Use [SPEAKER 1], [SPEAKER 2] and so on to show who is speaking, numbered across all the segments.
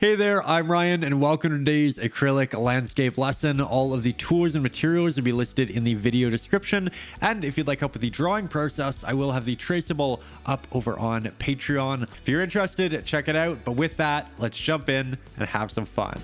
[SPEAKER 1] Hey there, I'm Ryan, and welcome to today's acrylic landscape lesson. All of the tools and materials will be listed in the video description, and if you'd like help with the drawing process, I will have the traceable up over on Patreon. If you're interested, check it out. But with that, let's jump in and have some fun.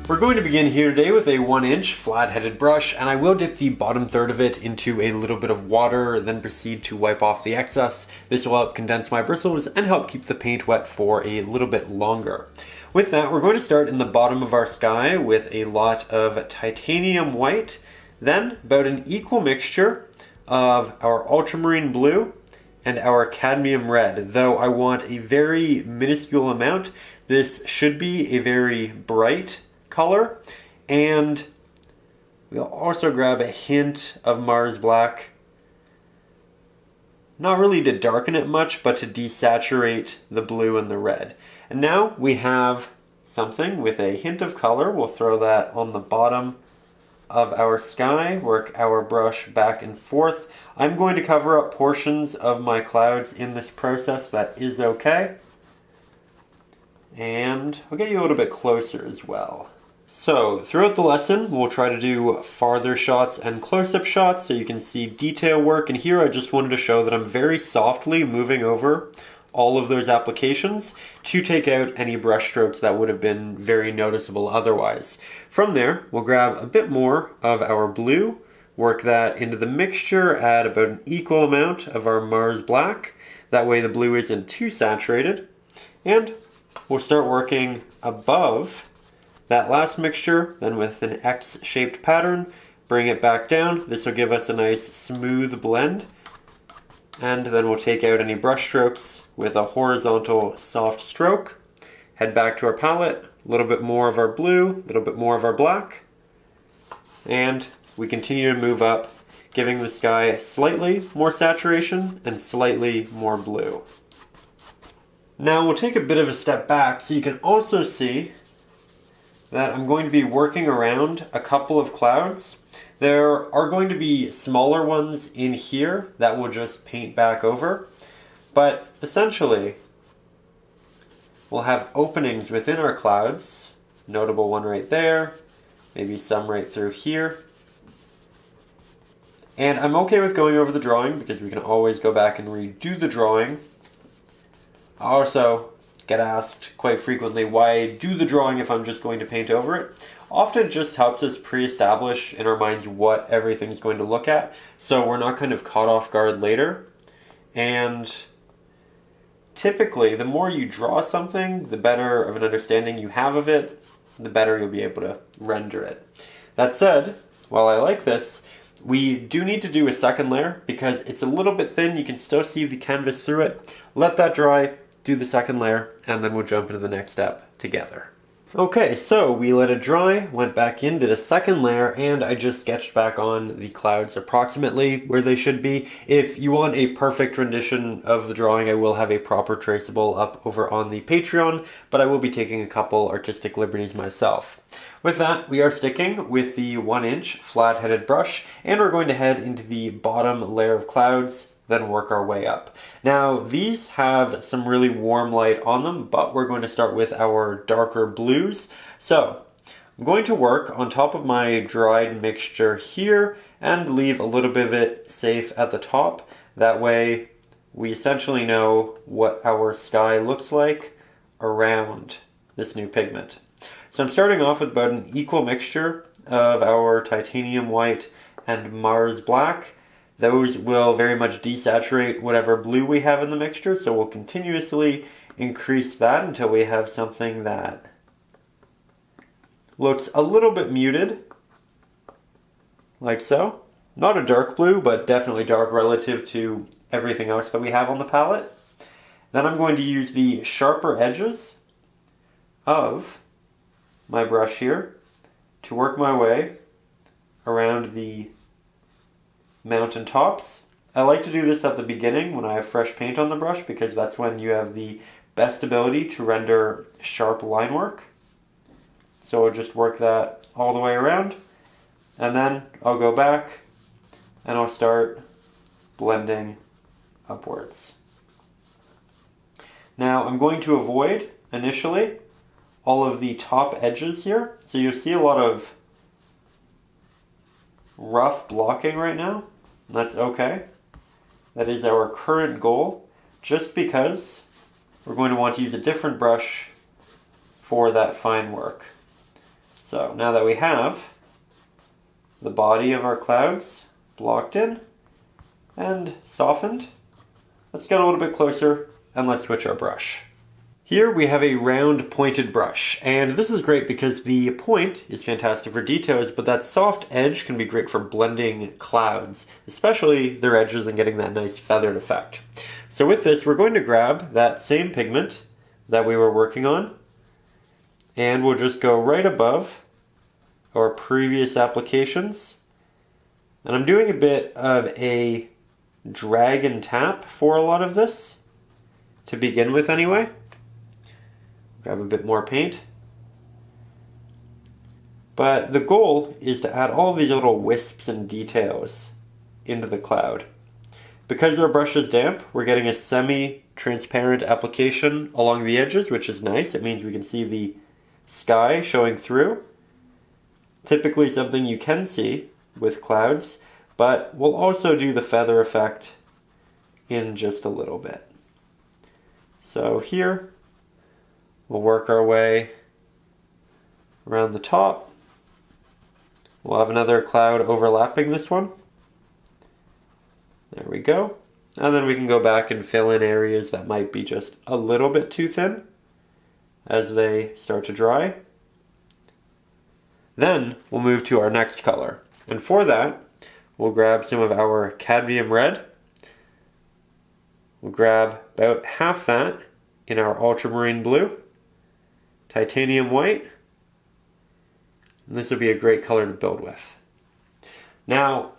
[SPEAKER 1] We're going to begin here today with a 1-inch flat-headed brush, and I will dip the bottom third of it into a little bit of water, then proceed to wipe off the excess. This will help condense my bristles and help keep the paint wet for a little bit longer. With that, we're going to start in the bottom of our sky with a lot of titanium white, then about an equal mixture of our ultramarine blue and our cadmium red, though I want a very minuscule amount. This should be a very bright color, and we'll also grab a hint of Mars black, not really to darken it much, but to desaturate the blue and the red. And now we have something with a hint of color. We'll throw that on the bottom of our sky, work our brush back and forth. I'm going to cover up portions of my clouds in this process. That is okay. And I'll get you a little bit closer as well. So throughout the lesson, we'll try to do farther shots and close-up shots so you can see detail work. And here I just wanted to show that I'm very softly moving over all of those applications to take out any brush strokes that would have been very noticeable otherwise. From there, we'll grab a bit more of our blue, work that into the mixture, add about an equal amount of our Mars black. That way the blue isn't too saturated. And we'll start working above that last mixture, then with an X-shaped pattern, bring it back down. This will give us a nice smooth blend. And then we'll take out any brush strokes with a horizontal soft stroke. Head back to our palette, a little bit more of our blue, a little bit more of our black. And we continue to move up, giving the sky slightly more saturation and slightly more blue. Now we'll take a bit of a step back so you can also see that I'm going to be working around a couple of clouds. There are going to be smaller ones in here that we'll just paint back over, but essentially we'll have openings within our clouds. Notable one right there, maybe some right through here. And I'm okay with going over the drawing because we can always go back and redo the drawing. I also get asked quite frequently why I do the drawing if I'm just going to paint over it. Often it just helps us pre-establish in our minds what everything's going to look at, so we're not kind of caught off guard later. And typically, the more you draw something, the better of an understanding you have of it, the better you'll be able to render it. That said, while I like this, we do need to do a second layer because it's a little bit thin. You can still see the canvas through it. Let that dry, do the second layer, and then we'll jump into the next step together. Okay, so we let it dry, went back in, did a second layer, and I just sketched back on the clouds approximately where they should be. If you want a perfect rendition of the drawing, I will have a proper traceable up over on the Patreon, but I will be taking a couple artistic liberties myself. With that, we are sticking with the 1-inch flat-headed brush, and we're going to head into the bottom layer of clouds, then work our way up. Now, these have some really warm light on them, but we're going to start with our darker blues. So, I'm going to work on top of my dried mixture here and leave a little bit of it safe at the top. That way, we essentially know what our sky looks like around this new pigment. So I'm starting off with about an equal mixture of our titanium white and Mars black. Those will very much desaturate whatever blue we have in the mixture, so we'll continuously increase that until we have something that looks a little bit muted, like so. Not a dark blue, but definitely dark relative to everything else that we have on the palette. Then I'm going to use the sharper edges of my brush here to work my way around the mountain tops. I like to do this at the beginning when I have fresh paint on the brush because that's when you have the best ability to render sharp line work. So I'll just work that all the way around, and then I'll go back and I'll start blending upwards. Now I'm going to avoid, initially, all of the top edges here. So you'll see a lot of rough blocking right now. That's okay. That is our current goal, just because we're going to want to use a different brush for that fine work. So now that we have the body of our clouds blocked in and softened, let's get a little bit closer and let's switch our brush. Here we have a round pointed brush, and this is great because the point is fantastic for details, but that soft edge can be great for blending clouds, especially their edges, and getting that nice feathered effect. So with this, we're going to grab that same pigment that we were working on, and we'll just go right above our previous applications. And I'm doing a bit of a drag and tap for a lot of this, to begin with anyway. Grab a bit more paint. But the goal is to add all these little wisps and details into the cloud. Because our brush is damp, we're getting a semi-transparent application along the edges, which is nice. It means we can see the sky showing through. Typically something you can see with clouds, but we'll also do the feather effect in just a little bit. So here, we'll work our way around the top. We'll have another cloud overlapping this one. There we go. And then we can go back and fill in areas that might be just a little bit too thin as they start to dry. Then we'll move to our next color. And for that, we'll grab some of our cadmium red. We'll grab about half that in our ultramarine blue, titanium white, and this will be a great color to build with. Now,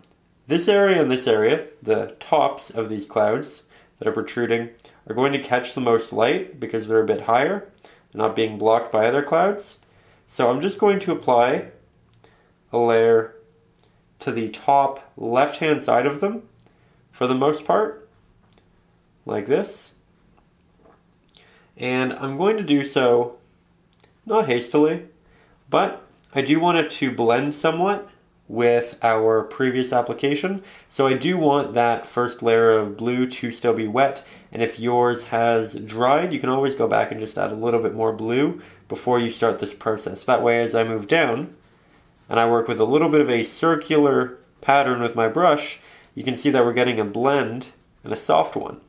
[SPEAKER 1] this area and this area, the tops of these clouds that are protruding, are going to catch the most light because they're a bit higher, not being blocked by other clouds. So I'm just going to apply a layer to the top left-hand side of them, for the most part, like this. And I'm going to do so not hastily, but I do want it to blend somewhat with our previous application. So I do want that first layer of blue to still be wet, and if yours has dried, you can always go back and just add a little bit more blue before you start this process. That way, as I move down and I work with a little bit of a circular pattern with my brush, you can see that we're getting a blend and a soft one.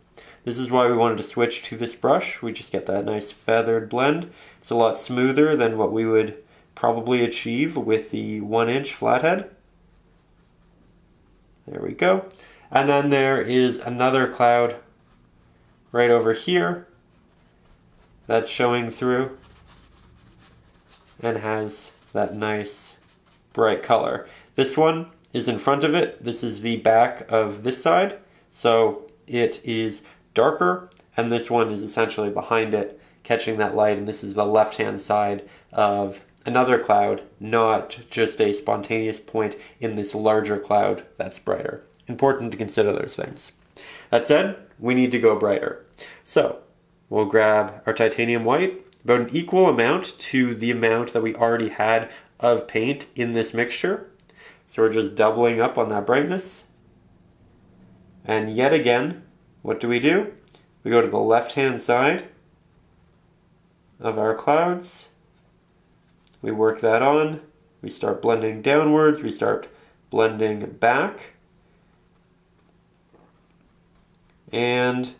[SPEAKER 1] This is why we wanted to switch to this brush. We just get that nice feathered blend. It's a lot smoother than what we would probably achieve with the 1-inch flathead. There we go. And then there is another cloud right over here that's showing through and has that nice bright color. This one is in front of it. This is the back of this side. So it is darker, and this one is essentially behind it, catching that light, and this is the left-hand side of another cloud, not just a spontaneous point in this larger cloud that's brighter. Important to consider those things. That said, we need to go brighter. So we'll grab our titanium white, about an equal amount to the amount that we already had of paint in this mixture. So we're just doubling up on that brightness. And yet again, what do? We go to the left-hand side of our clouds. We work that on. We start blending downwards. We start blending back. And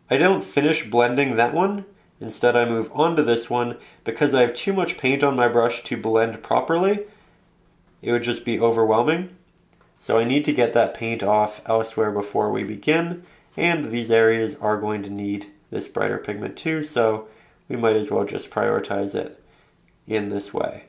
[SPEAKER 1] I don't finish blending that one. Instead, I move on to this one because I have too much paint on my brush to blend properly. It would just be overwhelming. So I need to get that paint off elsewhere before we begin. And these areas are going to need this brighter pigment too, so we might as well just prioritize it in this way.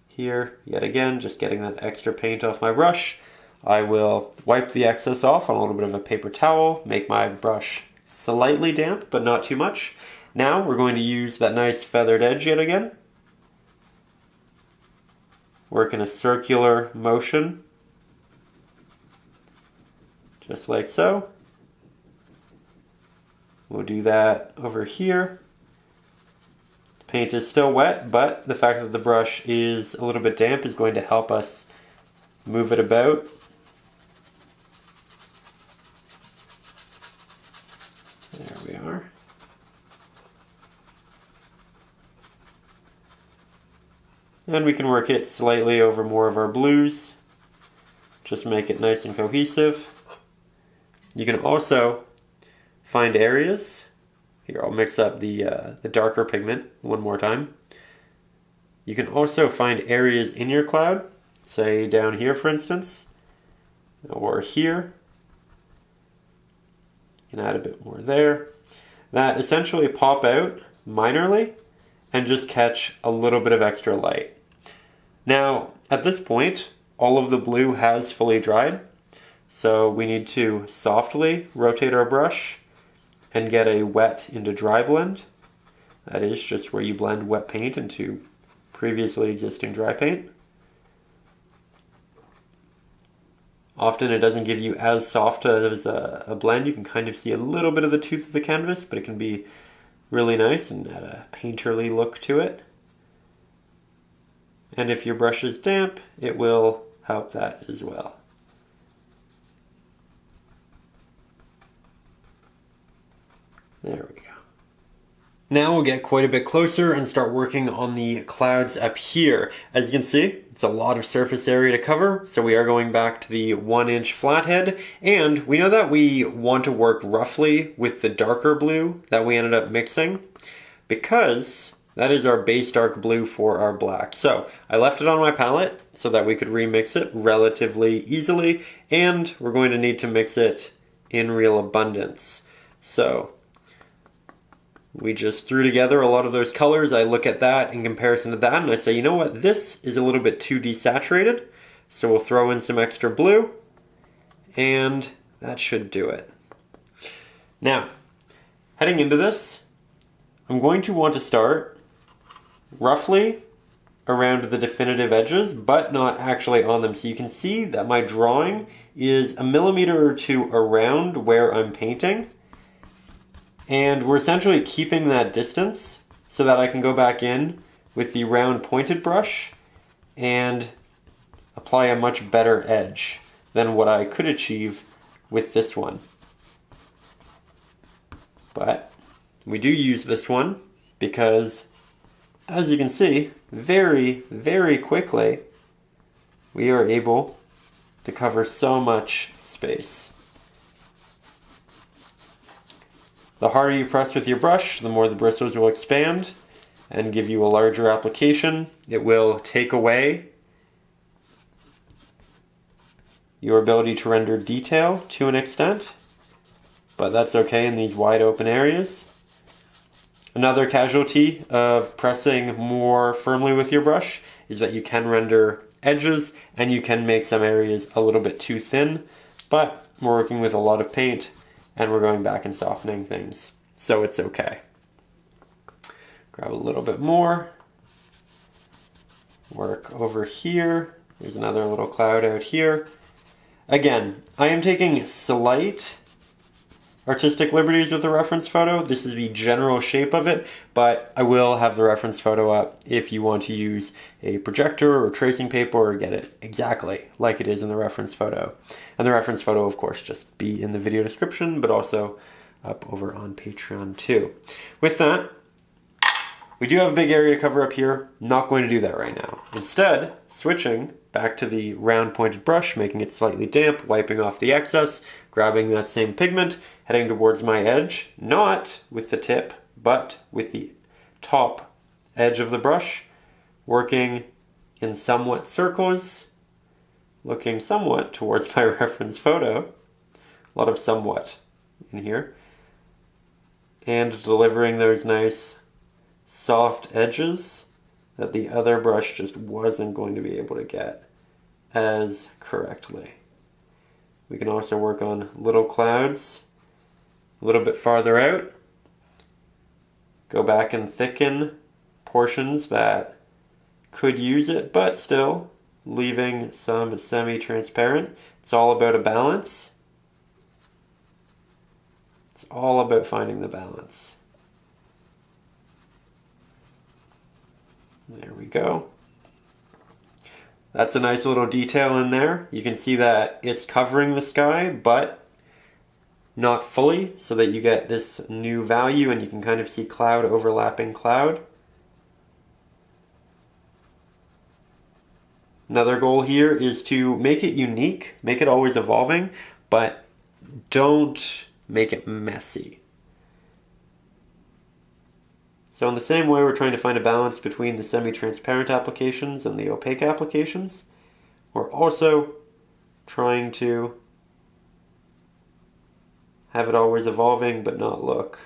[SPEAKER 1] Here, yet again, just getting that extra paint off my brush. I will wipe the excess off on a little bit of a paper towel, make my brush slightly damp, but not too much. Now we're going to use that nice feathered edge yet again. Work in a circular motion, just like so. We'll do that over here. The paint is still wet, but the fact that the brush is a little bit damp is going to help us move it about. There we are. And we can work it slightly over more of our blues. Just make it nice and cohesive. You can also find areas. Here, I'll mix up the darker pigment one more time. You can also find areas in your cloud, say down here for instance, or here. You can add a bit more there. That essentially pop out minorly and just catch a little bit of extra light. Now, at this point, all of the blue has fully dried, so we need to softly rotate our brush and get a wet into dry blend. That is just where you blend wet paint into previously existing dry paint. Often it doesn't give you as soft as a blend. You can kind of see a little bit of the tooth of the canvas, but it can be really nice and add a painterly look to it. And if your brush is damp, it will help that as well. There we go. Now we'll get quite a bit closer and start working on the clouds up here. As you can see, it's a lot of surface area to cover, so we are going back to the 1-inch flathead, and we know that we want to work roughly with the darker blue that we ended up mixing, because that is our base dark blue for our black. So I left it on my palette so that we could remix it relatively easily, and we're going to need to mix it in real abundance. So we just threw together a lot of those colors. I look at that in comparison to that and I say, you know what, this is a little bit too desaturated, so we'll throw in some extra blue, and that should do it. Now, heading into this, I'm going to want to start roughly around the definitive edges, but not actually on them. So you can see that my drawing is a millimeter or two around where I'm painting. And we're essentially keeping that distance so that I can go back in with the round pointed brush and apply a much better edge than what I could achieve with this one. But we do use this one because, as you can see, very, very quickly, we are able to cover so much space. The harder you press with your brush, the more the bristles will expand and give you a larger application. It will take away your ability to render detail to an extent, but that's okay in these wide open areas. Another casualty of pressing more firmly with your brush is that you can render edges and you can make some areas a little bit too thin, but we're working with a lot of paint and we're going back and softening things, so it's okay. Grab a little bit more, work over here. There's another little cloud out here. Again, I am taking slight artistic liberties with the reference photo. This is the general shape of it, but I will have the reference photo up if you want to use a projector or tracing paper or get it exactly like it is in the reference photo. And the reference photo, of course, just be in the video description, but also up over on Patreon too. With that, we do have a big area to cover up here. Not going to do that right now. Instead, switching back to the round pointed brush, making it slightly damp, wiping off the excess, grabbing that same pigment, heading towards my edge, not with the tip, but with the top edge of the brush, working in somewhat circles, looking somewhat towards my reference photo, a lot of somewhat in here, and delivering those nice soft edges that the other brush just wasn't going to be able to get as correctly. We can also work on little clouds a little bit farther out. Go back and thicken portions that could use it, but still leaving some semi-transparent. It's all about a balance. It's all about finding the balance. There we go. That's a nice little detail in there. You can see that it's covering the sky, but not fully, so that you get this new value and you can kind of see cloud overlapping cloud. Another goal here is to make it unique, make it always evolving, but don't make it messy. So in the same way, we're trying to find a balance between the semi-transparent applications and the opaque applications. We're also trying to have it always evolving but not look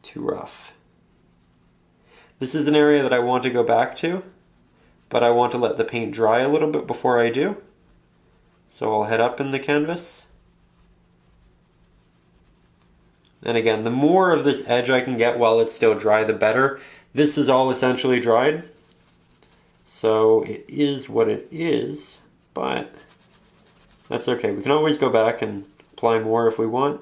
[SPEAKER 1] too rough. This is an area that I want to go back to, but I want to let the paint dry a little bit before I do. So I'll head up in the canvas. And again, the more of this edge I can get while it's still dry, the better. This is all essentially dried. So it is what it is, but that's okay. We can always go back and apply more if we want.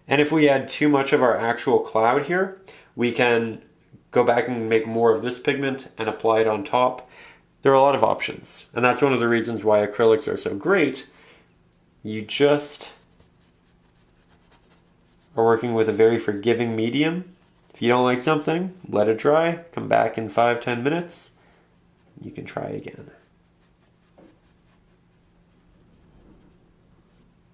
[SPEAKER 1] And if we add too much of our actual cloud here, we can go back and make more of this pigment and apply it on top. There are a lot of options, and that's one of the reasons why acrylics are so great. You just are working with a very forgiving medium. If you don't like something, let it dry, come back in 5-10 minutes, you can try again.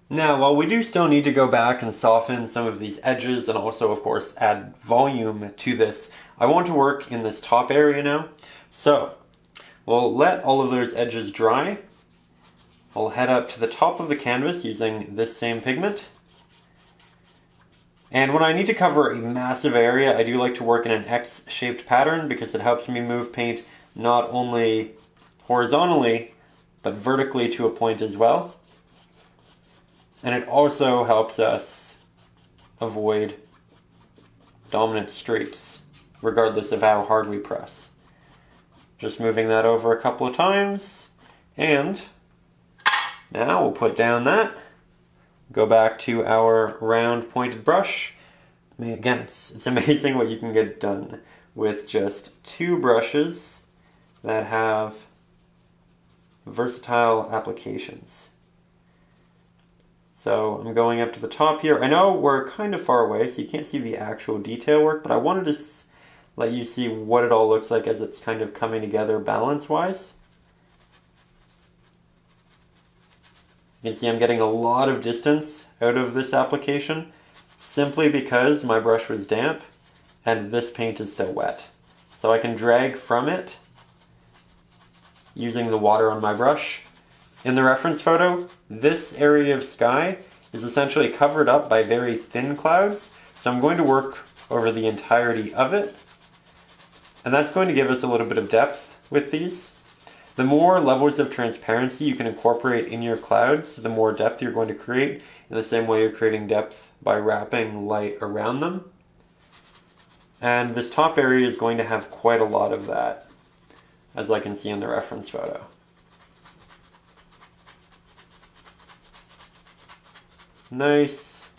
[SPEAKER 1] Now, while we do still need to go back and soften some of these edges and also, of course, add volume to this, I want to work in this top area now. So, we'll let all of those edges dry. I'll head up to the top of the canvas using this same pigment. And when I need to cover a massive area, I do like to work in an X-shaped pattern because it helps me move paint not only horizontally, but vertically to a point as well. And it also helps us avoid dominant streaks, regardless of how hard we press. Just moving that over a couple of times, and now we'll put down that. Go back to our round pointed brush. I mean, again, it's amazing what you can get done with just 2 brushes that have versatile applications. So I'm going up to the top here. I know we're kind of far away, so you can't see the actual detail work, but I wanted to let you see what it all looks like as it's kind of coming together balance-wise. You can see I'm getting a lot of distance out of this application simply because my brush was damp and this paint is still wet. So I can drag from it using the water on my brush. In the reference photo, this area of sky is essentially covered up by very thin clouds, so I'm going to work over the entirety of it. And that's going to give us a little bit of depth with these. The more levels of transparency you can incorporate in your clouds, the more depth you're going to create, in the same way you're creating depth by wrapping light around them. And this top area is going to have quite a lot of that, as I can see in the reference photo. Nice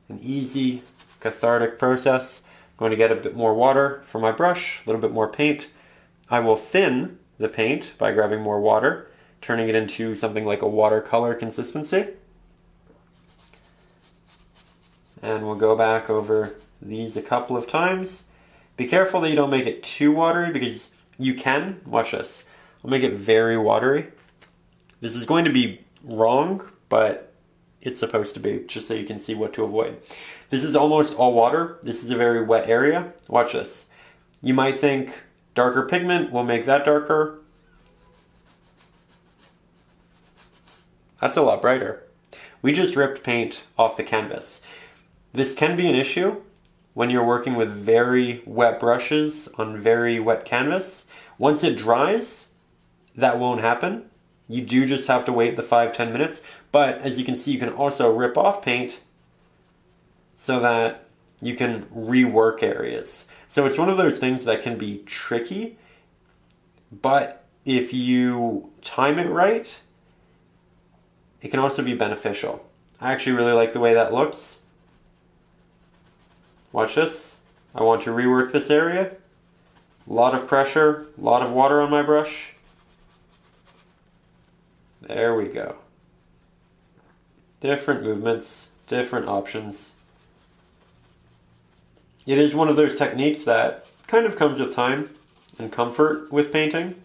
[SPEAKER 1] and easy, cathartic process. I'm going to get a bit more water for my brush, a little bit more paint. I will thin the paint by grabbing more water, turning it into something like a watercolor consistency. And we'll go back over these a couple of times. Be careful that you don't make it too watery because you can, watch this, I'll make it very watery. This is going to be wrong, but it's supposed to be, just so you can see what to avoid. This is almost all water. This is a very wet area. Watch this. You might think darker pigment will make that darker. That's a lot brighter. We just ripped paint off the canvas. This can be an issue when you're working with very wet brushes on very wet canvas. Once it dries, that won't happen. You do just have to wait the 5-10 minutes, but as you can see, you can also rip off paint so that you can rework areas. So it's one of those things that can be tricky, but if you time it right, it can also be beneficial. I actually really like the way that looks. Watch this. I want to rework this area. A lot of pressure, a lot of water on my brush. There we go. Different movements, different options. It is one of those techniques that kind of comes with time and comfort with painting,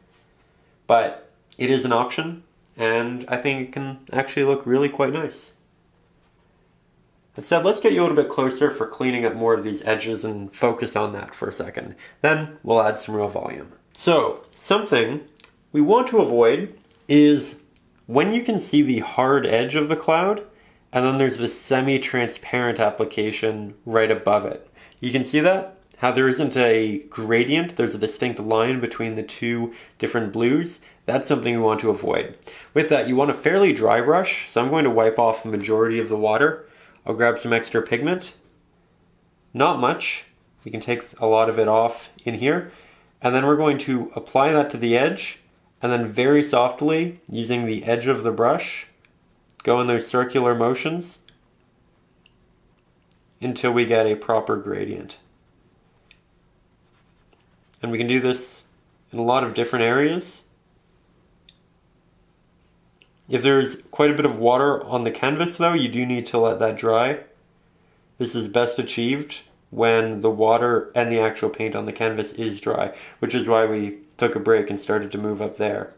[SPEAKER 1] but it is an option, and I think it can actually look really quite nice. That said, let's get you a little bit closer for cleaning up more of these edges and focus on that for a second. Then we'll add some real volume. So, something we want to avoid is when you can see the hard edge of the cloud, and then there's this semi-transparent application right above it. You can see that? How there isn't a gradient, there's a distinct line between the two different blues. That's something we want to avoid. With that, you want a fairly dry brush, so I'm going to wipe off the majority of the water. I'll grab some extra pigment. Not much. We can take a lot of it off in here. And then we're going to apply that to the edge, and then very softly, using the edge of the brush, go in those circular motions until we get a proper gradient. And we can do this in a lot of different areas. If there's quite a bit of water on the canvas though, you do need to let that dry. This is best achieved when the water and the actual paint on the canvas is dry, which is why we took a break and started to move up there.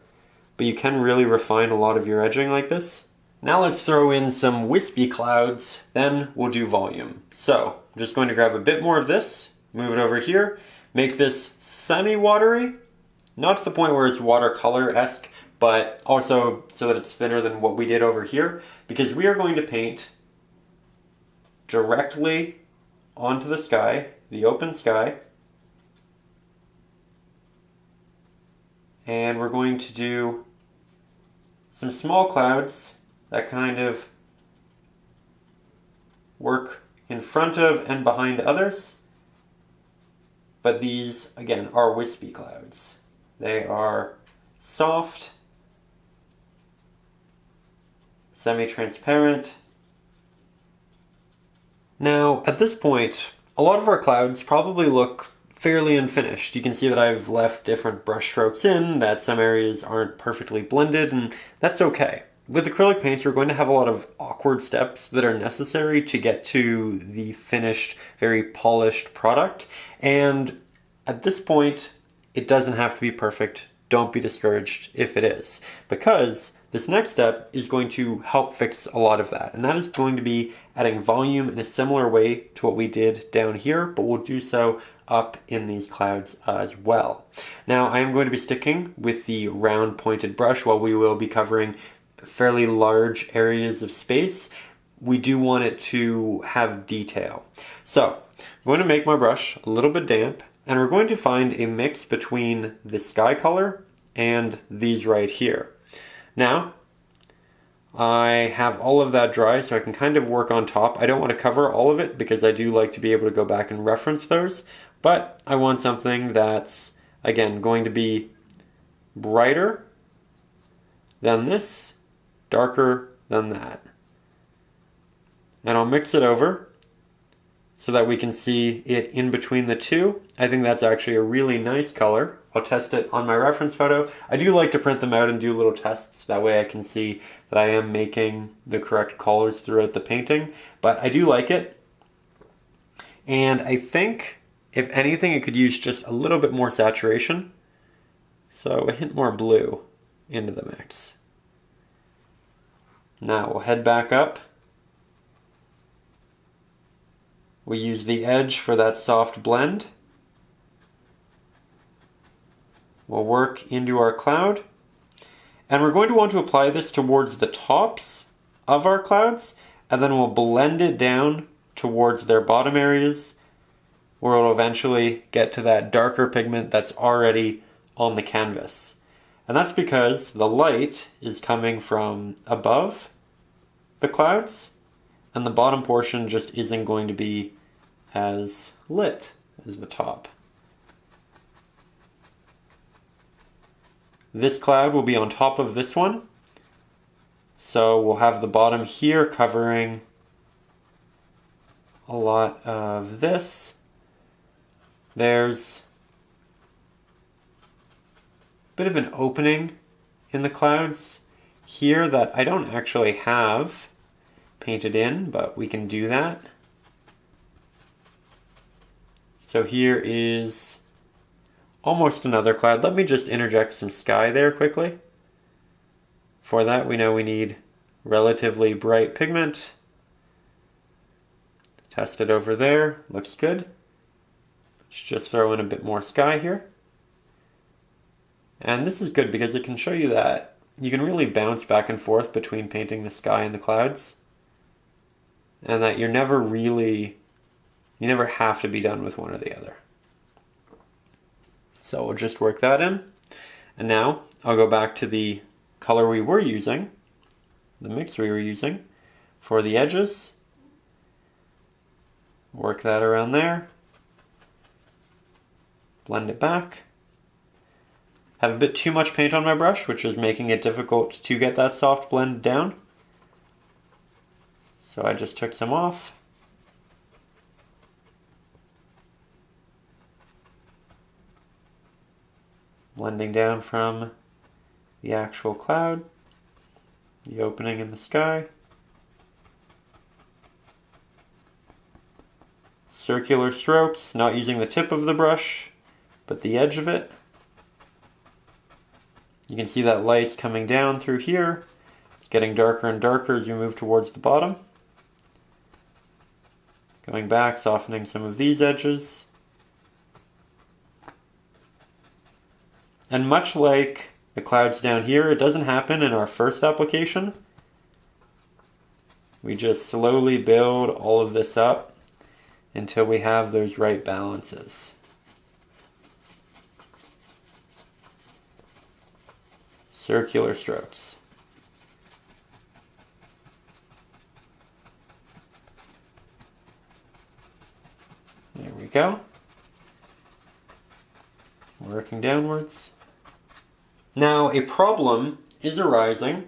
[SPEAKER 1] But you can really refine a lot of your edging like this. Now let's throw in some wispy clouds, then we'll do volume. So, I'm just going to grab a bit more of this, move it over here, make this semi-watery, not to the point where it's watercolor-esque, but also so that it's thinner than what we did over here, because we are going to paint directly onto the sky, the open sky, and we're going to do some small clouds that kind of work in front of and behind others, but these, again, are wispy clouds. They are soft, semi-transparent. Now, at this point, a lot of our clouds probably look fairly unfinished. You can see that I've left different brush strokes in, that some areas aren't perfectly blended, and that's okay. With acrylic paints, we're going to have a lot of awkward steps that are necessary to get to the finished, very polished product. And at this point, it doesn't have to be perfect. Don't be discouraged if it is, because this next step is going to help fix a lot of that. And that is going to be adding volume in a similar way to what we did down here, but we'll do so up in these clouds as well. Now, I am going to be sticking with the round pointed brush while we will be covering fairly large areas of space. We do want it to have detail. So, I'm going to make my brush a little bit damp, and we're going to find a mix between the sky color and these right here. Now, I have all of that dry, so I can kind of work on top. I don't want to cover all of it because I do like to be able to go back and reference those, but I want something that's, again, going to be brighter than this, darker than that. And I'll mix it over so that we can see it in between the two. I think that's actually a really nice color. I'll test it on my reference photo. I do like to print them out and do little tests. That way I can see that I am making the correct colors throughout the painting. But I do like it. And I think, if anything, it could use just a little bit more saturation. So a hint more blue into the mix. Now we'll head back up. We use the edge for that soft blend. We'll work into our cloud. And we're going to want to apply this towards the tops of our clouds, and then we'll blend it down towards their bottom areas, where it'll eventually get to that darker pigment that's already on the canvas. And that's because the light is coming from above the clouds, and the bottom portion just isn't going to be as lit as the top. This cloud will be on top of this one, So we'll have the bottom here covering a lot of this. There's a bit of an opening in the clouds here that I don't actually have painted in, but we can do that. So here is almost another cloud. Let me just interject some sky there quickly. For that, we know we need relatively bright pigment. Test it over there, looks good. Let's just throw in a bit more sky here. And this is good because it can show you that you can really bounce back and forth between painting the sky and the clouds. And that you never have to be done with one or the other. So we'll just work that in. And now I'll go back to the color we were using, the mix we were using for the edges. Work that around there. Blend it back. Have a bit too much paint on my brush, which is making it difficult to get that soft blend down. So I just took some off. Blending down from the actual cloud, the opening in the sky. Circular strokes, not using the tip of the brush, but the edge of it. You can see that light's coming down through here. It's getting darker and darker as you move towards the bottom. Going back, softening some of these edges. And much like the clouds down here, it doesn't happen in our first application. We just slowly build all of this up until we have those right balances. Circular strokes. There we go. Working downwards. Now, a problem is arising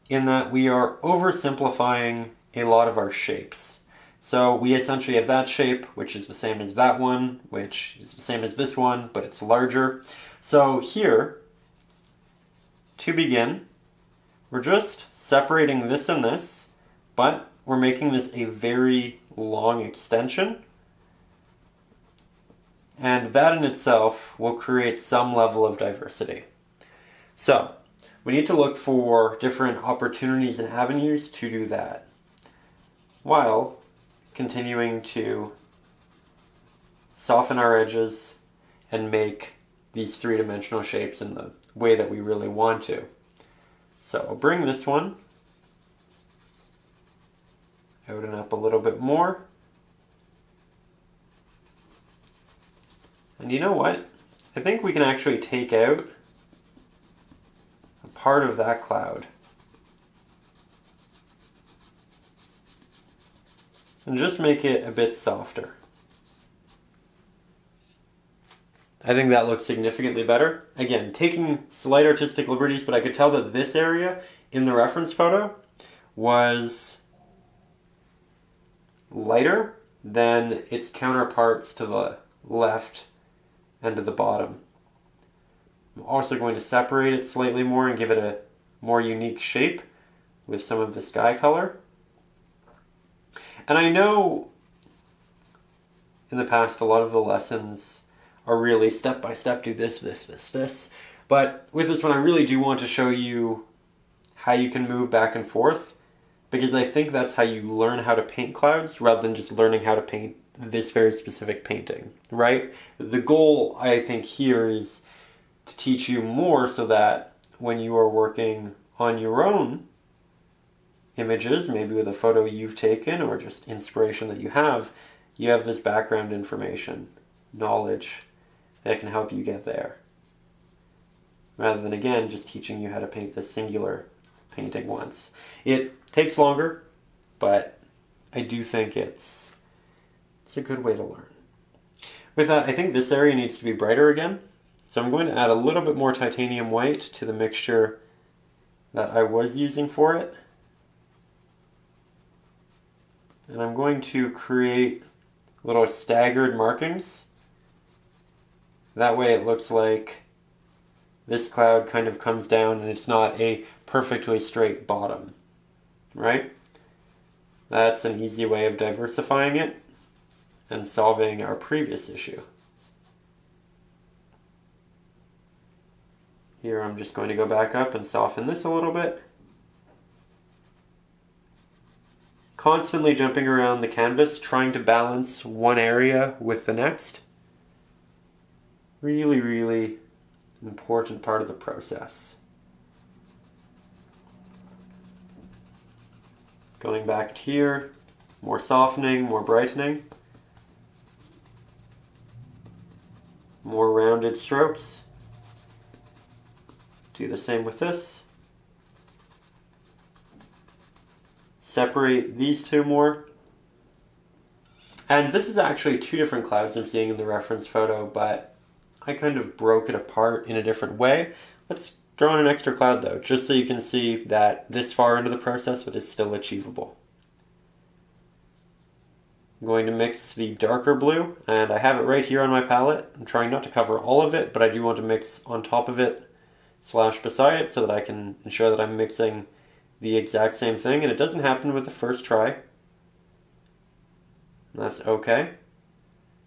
[SPEAKER 1] in that we are oversimplifying a lot of our shapes. So we essentially have that shape, which is the same as that one, which is the same as this one, but it's larger. So here, to begin, we're just separating this and this, but we're making this a very long extension. And that in itself will create some level of diversity. So, we need to look for different opportunities and avenues to do that, while continuing to soften our edges and make these three-dimensional shapes in the way that we really want to. So I'll bring this one out and up a little bit more. And you know what? I think we can actually take out a part of that cloud and just make it a bit softer. I think that looks significantly better. Again, taking slight artistic liberties, but I could tell that this area in the reference photo was lighter than its counterparts to the left and to the bottom. I'm also going to separate it slightly more and give it a more unique shape with some of the sky color. And I know in the past a lot of the lessons are really step by step, do this, this, this, this. But with this one I really do want to show you how you can move back and forth, because I think that's how you learn how to paint clouds rather than just learning how to paint this very specific painting, right? The goal, I think, here is to teach you more so that when you are working on your own images, maybe with a photo you've taken or just inspiration that you have this background information, knowledge that can help you get there. Rather than, again, just teaching you how to paint this singular painting once. It takes longer, but I do think it's a good way to learn. With that, I think this area needs to be brighter again. So I'm going to add a little bit more titanium white to the mixture that I was using for it. And I'm going to create little staggered markings. That way it looks like this cloud kind of comes down and it's not a perfectly straight bottom, right? That's an easy way of diversifying it and solving our previous issue. Here I'm just going to go back up and soften this a little bit. Constantly jumping around the canvas, trying to balance one area with the next. Really, really important part of the process. Going back to here, more softening, more brightening. More rounded strokes. Do the same with this. Separate these two more. And this is actually two different clouds I'm seeing in the reference photo, but I kind of broke it apart in a different way. Let's draw in an extra cloud though, just so you can see that this far into the process it is still achievable. I'm going to mix the darker blue, and I have it right here on my palette. I'm trying not to cover all of it, but I do want to mix on top of it / beside it so that I can ensure that I'm mixing the exact same thing, and it doesn't happen with the first try. That's okay.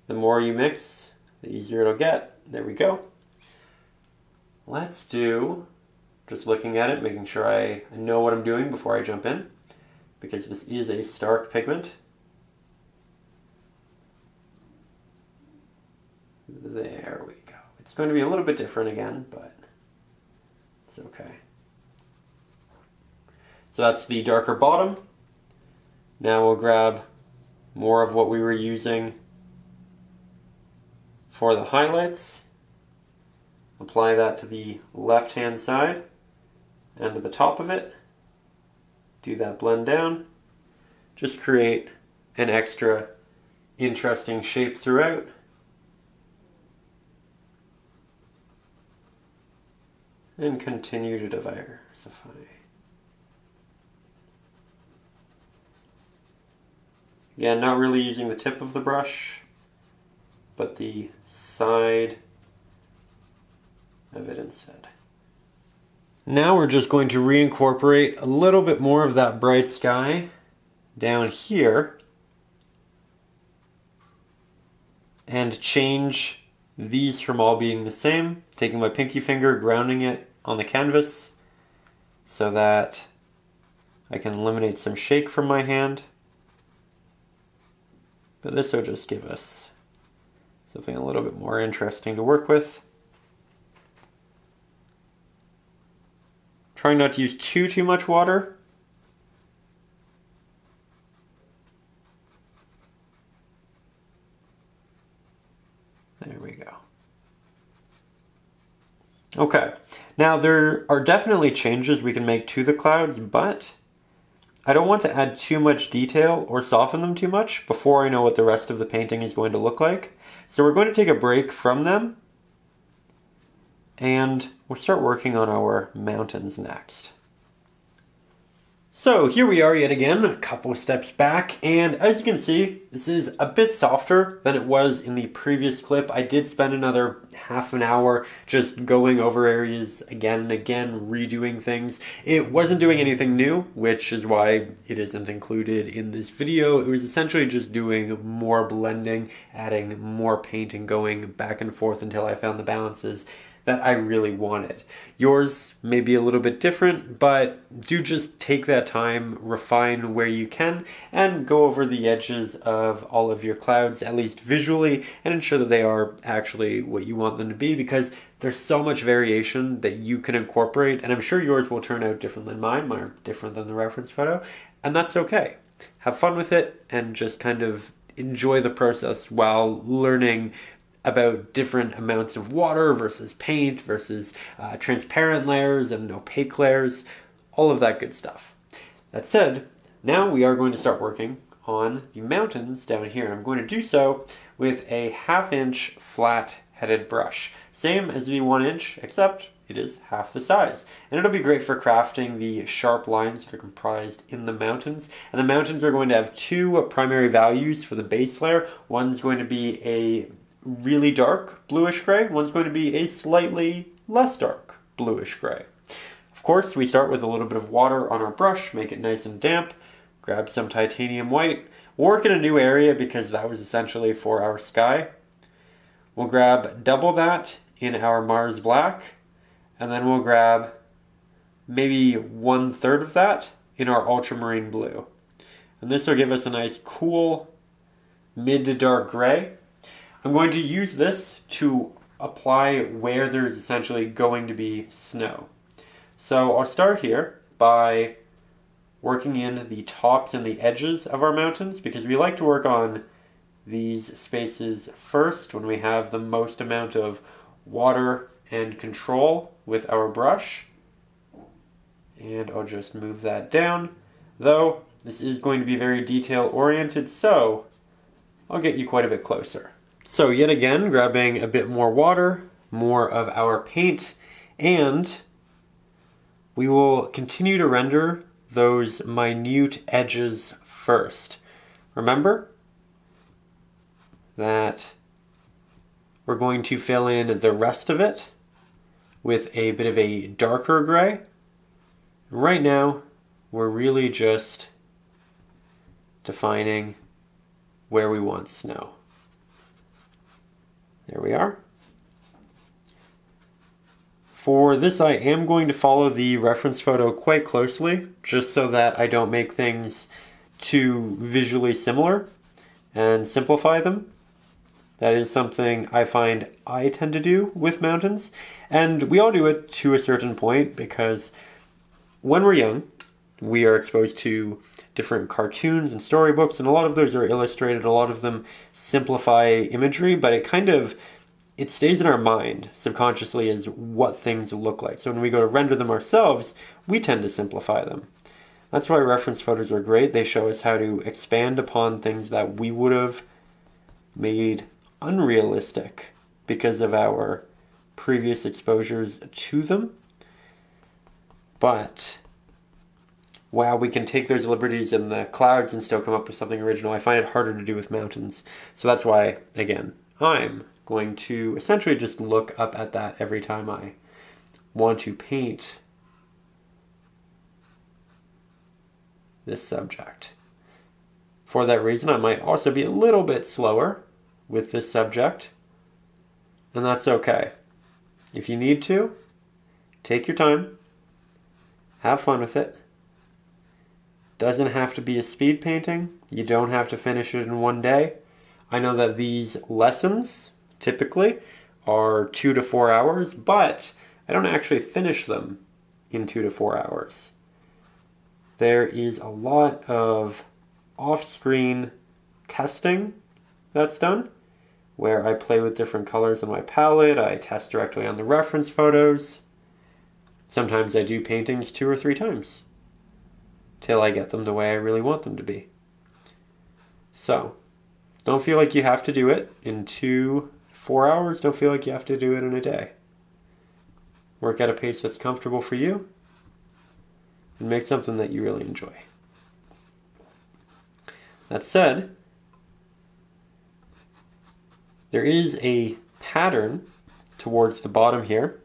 [SPEAKER 1] The more you mix, the easier it'll get. There we go. Let's do, just looking at it, making sure I know what I'm doing before I jump in, because this is a stark pigment. There we go. It's going to be a little bit different again, but it's okay. So that's the darker bottom. Now we'll grab more of what we were using for the highlights. Apply that to the left-hand side and to the top of it. Do that blend down. Just create an extra interesting shape throughout. And continue to diversify. Again, not really using the tip of the brush, but the side of it instead. Now we're just going to reincorporate a little bit more of that bright sky down here and change these from all being the same, taking my pinky finger, grounding it on the canvas so that I can eliminate some shake from my hand. But this will just give us something a little bit more interesting to work with. Trying not to use too much water. There we go. Okay, now there are definitely changes we can make to the clouds, but I don't want to add too much detail or soften them too much before I know what the rest of the painting is going to look like. So we're going to take a break from them and we'll start working on our mountains next. So here we are yet again, a couple of steps back, and as you can see, this is a bit softer than it was in the previous clip. I did spend another half an hour just going over areas again and again, redoing things. It wasn't doing anything new, which is why it isn't included in this video. It was essentially just doing more blending, adding more paint and going back and forth until I found the balances that I really wanted. Yours may be a little bit different, but do just take that time, refine where you can, and go over the edges of all of your clouds, at least visually, and ensure that they are actually what you want them to be, because there's so much variation that you can incorporate, and I'm sure yours will turn out different than mine are different than the reference photo, and that's okay. Have fun with it, and just kind of enjoy the process while learning about different amounts of water versus paint versus transparent layers and opaque layers, all of that good stuff. That said, now we are going to start working on the mountains down here. I'm going to do so with a 1/2 inch flat headed brush. Same as the 1 inch, except it is half the size. And it'll be great for crafting the sharp lines that are comprised in the mountains. And the mountains are going to have two primary values for the base layer. One's going to be a really dark bluish gray. One's going to be a slightly less dark bluish gray. Of course, we start with a little bit of water on our brush, make it nice and damp, grab some titanium white, work in a new area because that was essentially for our sky. We'll grab double that in our Mars black, and then we'll grab maybe 1/3 of that in our ultramarine blue. And this will give us a nice cool mid to dark gray. I'm going to use this to apply where there's essentially going to be snow. So I'll start here by working in the tops and the edges of our mountains because we like to work on these spaces first when we have the most amount of water and control with our brush. And I'll just move that down, though this is going to be very detail oriented, so I'll get you quite a bit closer. So yet again, grabbing a bit more water, more of our paint, and we will continue to render those minute edges first. Remember that we're going to fill in the rest of it with a bit of a darker gray. Right now, we're really just defining where we want snow. There we are. For this, I am going to follow the reference photo quite closely, just so that I don't make things too visually similar and simplify them. That is something I find I tend to do with mountains, and we all do it to a certain point because when we're young, we are exposed to different cartoons and storybooks, and a lot of those are illustrated, a lot of them simplify imagery, but it stays in our mind subconsciously as what things look like. So when we go to render them ourselves, we tend to simplify them. That's why reference photos are great. They show us how to expand upon things that we would have made unrealistic because of our previous exposures to them. But while we can take those liberties in the clouds and still come up with something original, I find it harder to do with mountains. So that's why, again, I'm going to essentially just look up at that every time I want to paint this subject. For that reason, I might also be a little bit slower with this subject, and that's okay. If you need to, take your time, have fun with it. Doesn't have to be a speed painting. You don't have to finish it in one day. I know that these lessons typically are 2 to 4 hours, but I don't actually finish them in 2 to 4 hours. There is a lot of off-screen testing that's done, where I play with different colors on my palette, I test directly on the reference photos. Sometimes I do paintings 2 or 3 times till I get them the way I really want them to be. So, don't feel like you have to do it in 4 hours. Don't feel like you have to do it in a day. Work at a pace that's comfortable for you and make something that you really enjoy. That said, there is a pattern towards the bottom here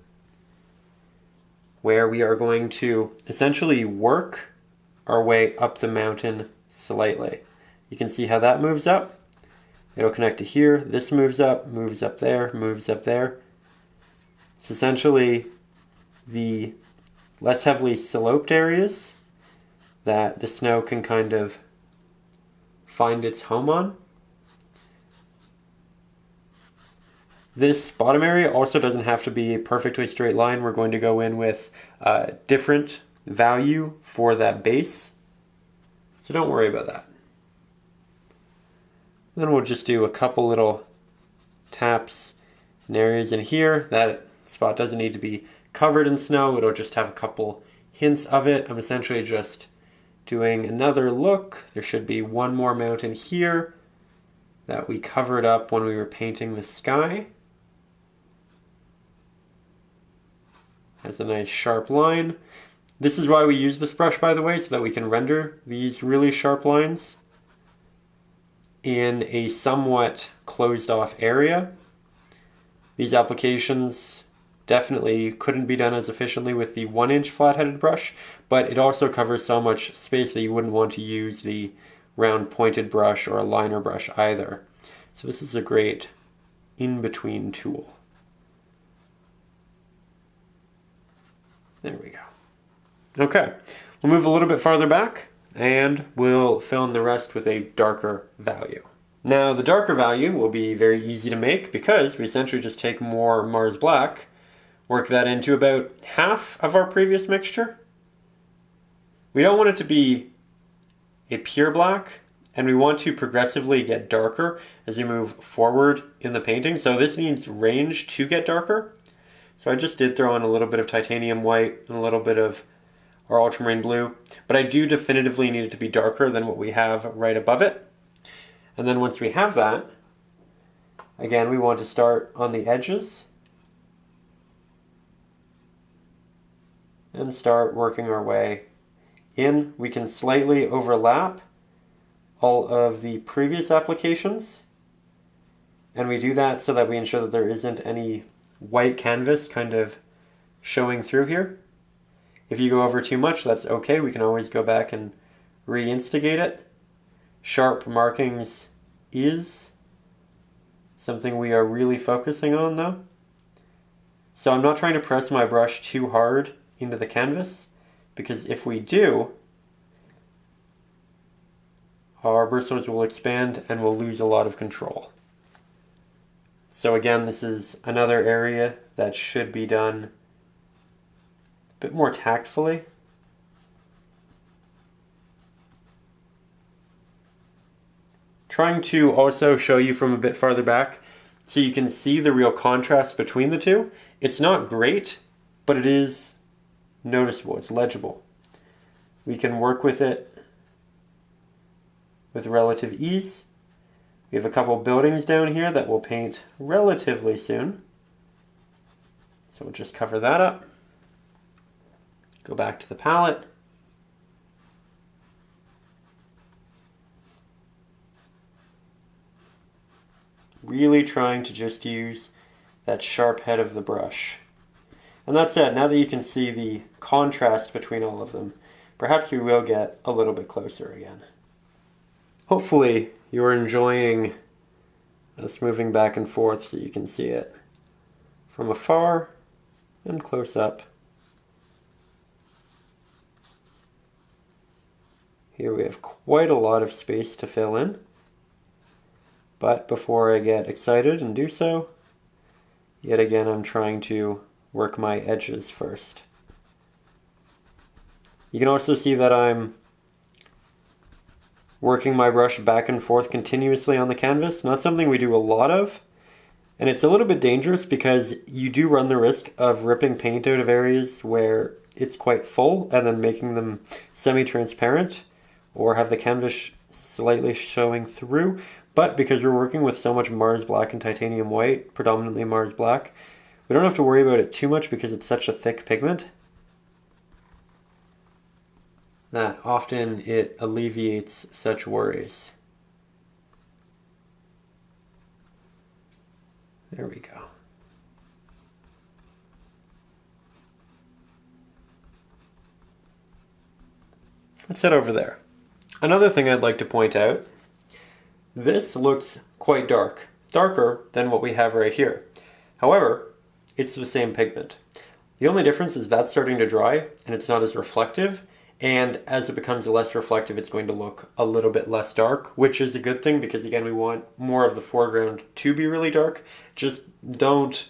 [SPEAKER 1] where we are going to essentially work our way up the mountain slightly. You can see how that moves up. It'll connect to here. This moves up there, moves up there. It's essentially the less heavily sloped areas that the snow can kind of find its home on. This bottom area also doesn't have to be a perfectly straight line. We're going to go in with a different value for that base. So don't worry about that. Then we'll just do a couple little taps in areas in here. That spot doesn't need to be covered in snow. It'll just have a couple hints of it. I'm essentially just doing another look. There should be one more mountain here that we covered up when we were painting the sky. has a nice sharp line. This is why we use this brush, by the way, so that we can render these really sharp lines in a somewhat closed off area. These applications definitely couldn't be done as efficiently with the 1-inch flat-headed brush, but it also covers so much space that you wouldn't want to use the round pointed brush or a liner brush either. So this is a great in-between tool. There we go. Okay, we'll move a little bit farther back and we'll fill in the rest with a darker value. Now the darker value will be very easy to make because we essentially just take more Mars Black, work that into about half of our previous mixture. We don't want it to be a pure black, and we want to progressively get darker as we move forward in the painting. So this needs range to get darker. So I just did throw in a little bit of titanium white and a little bit of our ultramarine blue, but I do definitively need it to be darker than what we have right above it. And then once we have that, again, we want to start on the edges and start working our way in. We can slightly overlap all of the previous applications, and we do that so that we ensure that there isn't any white canvas kind of showing through here. If you go over too much, that's okay. We can always go back and reinstigate it. Sharp markings is something we are really focusing on though. So I'm not trying to press my brush too hard into the canvas, because if we do, our bristles will expand and we'll lose a lot of control. So again, this is another area that should be done a bit more tactfully. Trying to also show you from a bit farther back so you can see the real contrast between the two. It's not great, but it is noticeable, it's legible. We can work with it with relative ease. We have a couple buildings down here that we'll paint relatively soon. So we'll just cover that up. Go back to the palette. Really trying to just use that sharp head of the brush. And that's it. Now that you can see the contrast between all of them, perhaps we will get a little bit closer again. Hopefully you're enjoying us moving back and forth so you can see it from afar and close up. Here we have quite a lot of space to fill in. But before I get excited and do so, yet again I'm trying to work my edges first. You can also see that I'm working my brush back and forth continuously on the canvas, not something we do a lot of, and it's a little bit dangerous because you do run the risk of ripping paint out of areas where it's quite full and then making them semi-transparent or have the canvas slightly showing through. But because we're working with so much Mars Black and titanium white, predominantly Mars Black, we don't have to worry about it too much because it's such a thick pigment that often it alleviates such worries. There we go. Let's head over there. Another thing I'd like to point out, this looks quite dark, darker than what we have right here. However, it's the same pigment. The only difference is that's starting to dry and it's not as reflective, and as it becomes less reflective it's going to look a little bit less dark, which is a good thing because again we want more of the foreground to be really dark. Just don't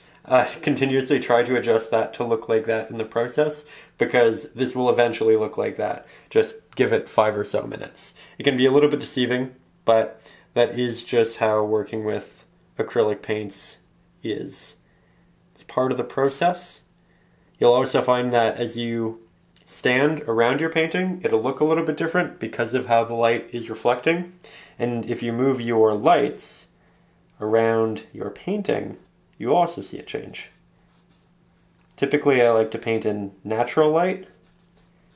[SPEAKER 1] continuously try to adjust that to look like that in the process, because this will eventually look like that. Just give it 5 or so minutes. It can be a little bit deceiving, but that is just how working with acrylic paints is. It's part of the process. You'll also find that as you stand around your painting, it'll look a little bit different because of how the light is reflecting. And if you move your lights around your painting, you also see a change. Typically I like to paint in natural light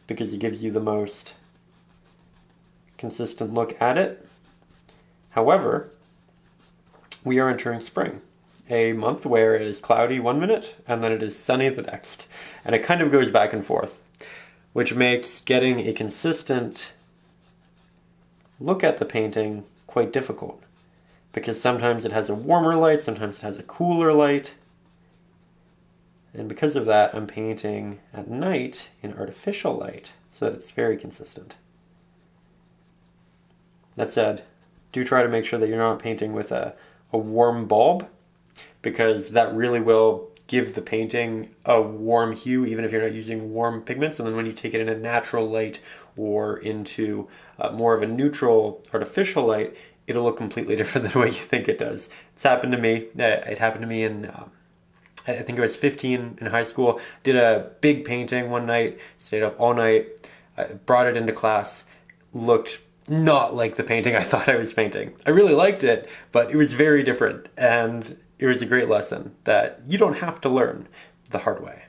[SPEAKER 1] because it gives you the most consistent look at it. However, we are entering spring, a month where it is cloudy one minute and then it is sunny the next, and it kind of goes back and forth, which makes getting a consistent look at the painting quite difficult, because sometimes it has a warmer light, sometimes it has a cooler light, and because of that I'm painting at night in artificial light so that it's very consistent. That said, do try to make sure that you're not painting with a warm bulb, because that really will give the painting a warm hue even if you're not using warm pigments, and then when you take it in a natural light or into more of a neutral artificial light, it'll look completely different than what you think it does. It's happened to me. It happened to me in, I think I was 15 in high school, did a big painting one night, stayed up all night, brought it into class, looked not like the painting I thought I was painting. I really liked it, but it was very different, and it was a great lesson that you don't have to learn the hard way.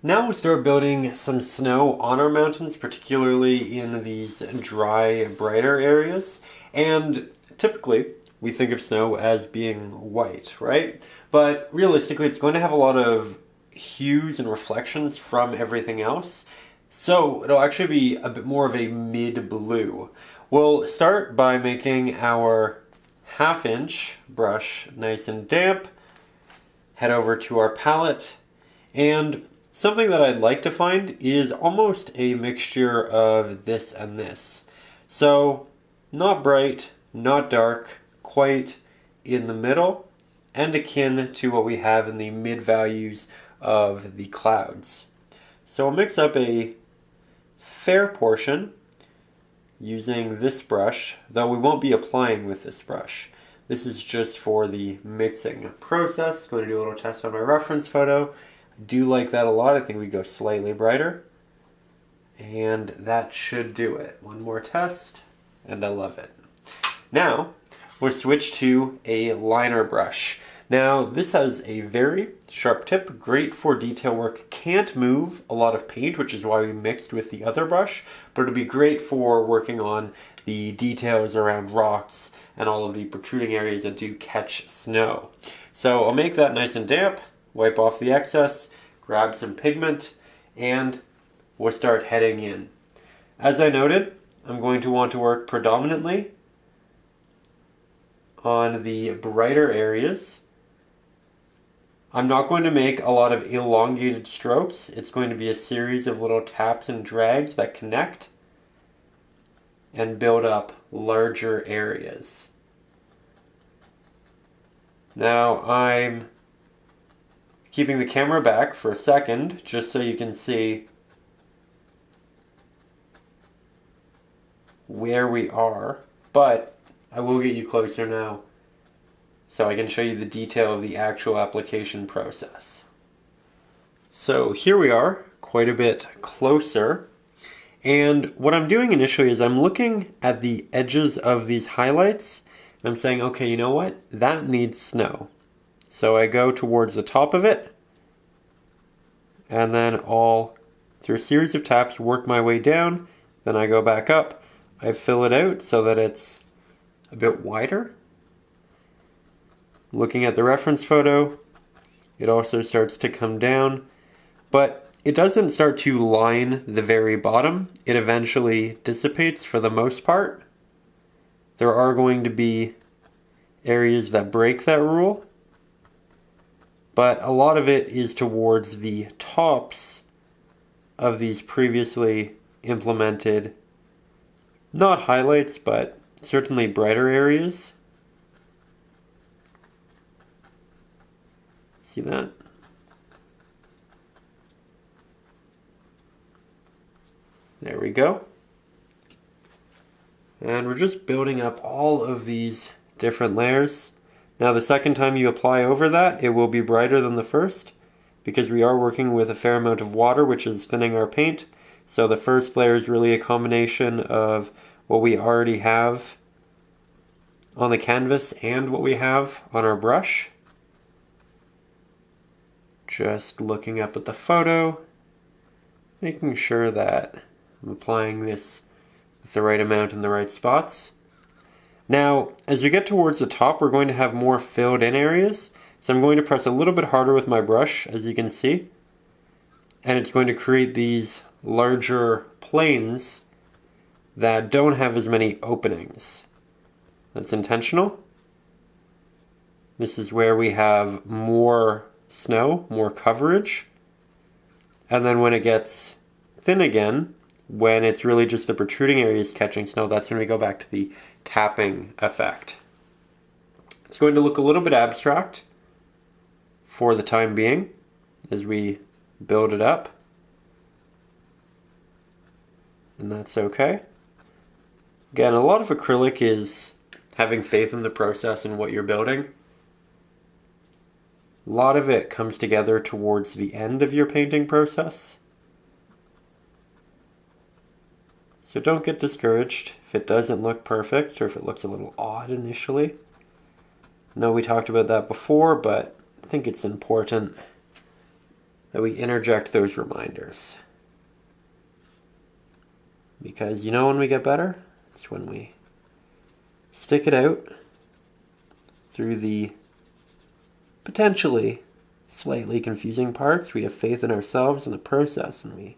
[SPEAKER 1] Now we'll start building some snow on our mountains, particularly in these dry, brighter areas. And typically, we think of snow as being white, right? But realistically, it's going to have a lot of hues and reflections from everything else. So it'll actually be a bit more of a mid-blue. We'll start by making our 1/2 inch brush nice and damp, head over to our palette, and something that I'd like to find is almost a mixture of this and this. So not bright, not dark, quite in the middle, and akin to what we have in the mid values of the clouds. So I'll mix up a fair portion using this brush, though we won't be applying with this brush. This is just for the mixing process. I'm going to do a little test on my reference photo. I do like that a lot. I think we go slightly brighter. And that should do it. One more test, and I love it. Now, we'll switch to a liner brush. Now, this has a very sharp tip, great for detail work. Can't move a lot of paint, which is why we mixed with the other brush, but it'll be great for working on the details around rocks and all of the protruding areas that do catch snow. So I'll make that nice and damp, wipe off the excess, grab some pigment, and we'll start heading in. As I noted, I'm going to want to work predominantly on the brighter areas. I'm not going to make a lot of elongated strokes. It's going to be a series of little taps and drags that connect and build up larger areas. Now I'm keeping the camera back for a second just so you can see where we are, but I will get you closer now so I can show you the detail of the actual application process. So here we are, quite a bit closer. And what I'm doing initially is I'm looking at the edges of these highlights and I'm saying, okay, you know what? That needs snow. So I go towards the top of it and then I'll, through a series of taps, work my way down. Then I go back up. I fill it out so that it's a bit wider. Looking at the reference photo, it also starts to come down, but it doesn't start to line the very bottom. It eventually dissipates for the most part. There are going to be areas that break that rule, but a lot of it is towards the tops of these previously implemented, not highlights, but certainly brighter areas. See that? There we go. And we're just building up all of these different layers. Now the second time you apply over that, it will be brighter than the first because we are working with a fair amount of water, which is thinning our paint. So the first layer is really a combination of what we already have on the canvas and what we have on our brush. Just looking up at the photo, making sure that I'm applying this with the right amount in the right spots. Now, as you get towards the top, we're going to have more filled in areas. So I'm going to press a little bit harder with my brush, as you can see. And it's going to create these larger planes that don't have as many openings. That's intentional. This is where we have more snow, more coverage. And then when it gets thin again, when it's really just the protruding areas catching snow, that's when we go back to the tapping effect. It's going to look a little bit abstract for the time being as we build it up. And that's okay. Again, a lot of acrylic is having faith in the process and what you're building. A lot of it comes together towards the end of your painting process. So don't get discouraged if it doesn't look perfect or if it looks a little odd initially. I know we talked about that before, but I think it's important that we interject those reminders. Because you know when we get better? It's when we stick it out through the potentially slightly confusing parts. We have faith in ourselves and the process, and we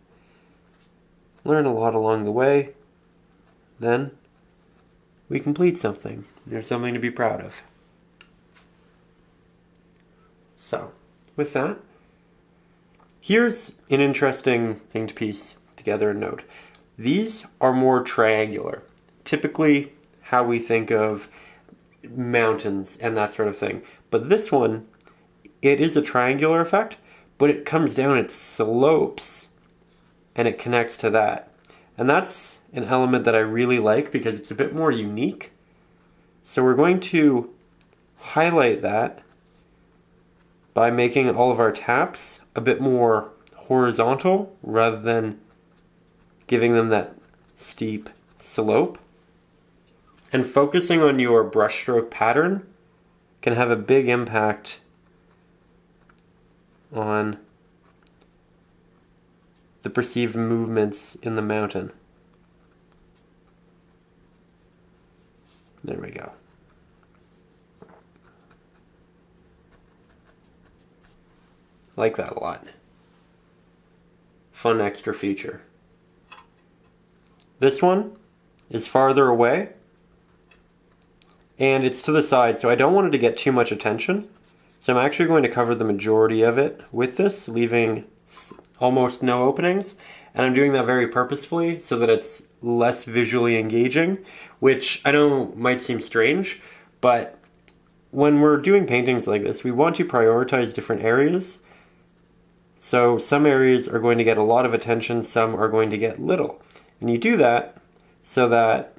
[SPEAKER 1] learn a lot along the way. Then we complete something. There's something to be proud of. So, with that, here's an interesting thing to piece together and note. These are more triangular. Typically how we think of mountains and that sort of thing. But this one, it is a triangular effect, but it comes down, it slopes, and it connects to that. And that's an element that I really like because it's a bit more unique. So we're going to highlight that by making all of our taps a bit more horizontal rather than giving them that steep slope. And focusing on your brushstroke pattern can have a big impact on the perceived movements in the mountain. There we go. Like that a lot. Fun extra feature. This one is farther away, and it's to the side, so I don't want it to get too much attention. So I'm actually going to cover the majority of it with this, leaving almost no openings. And I'm doing that very purposefully so that it's less visually engaging, which I know might seem strange, but when we're doing paintings like this, we want to prioritize different areas. So some areas are going to get a lot of attention, some are going to get little. And you do that so that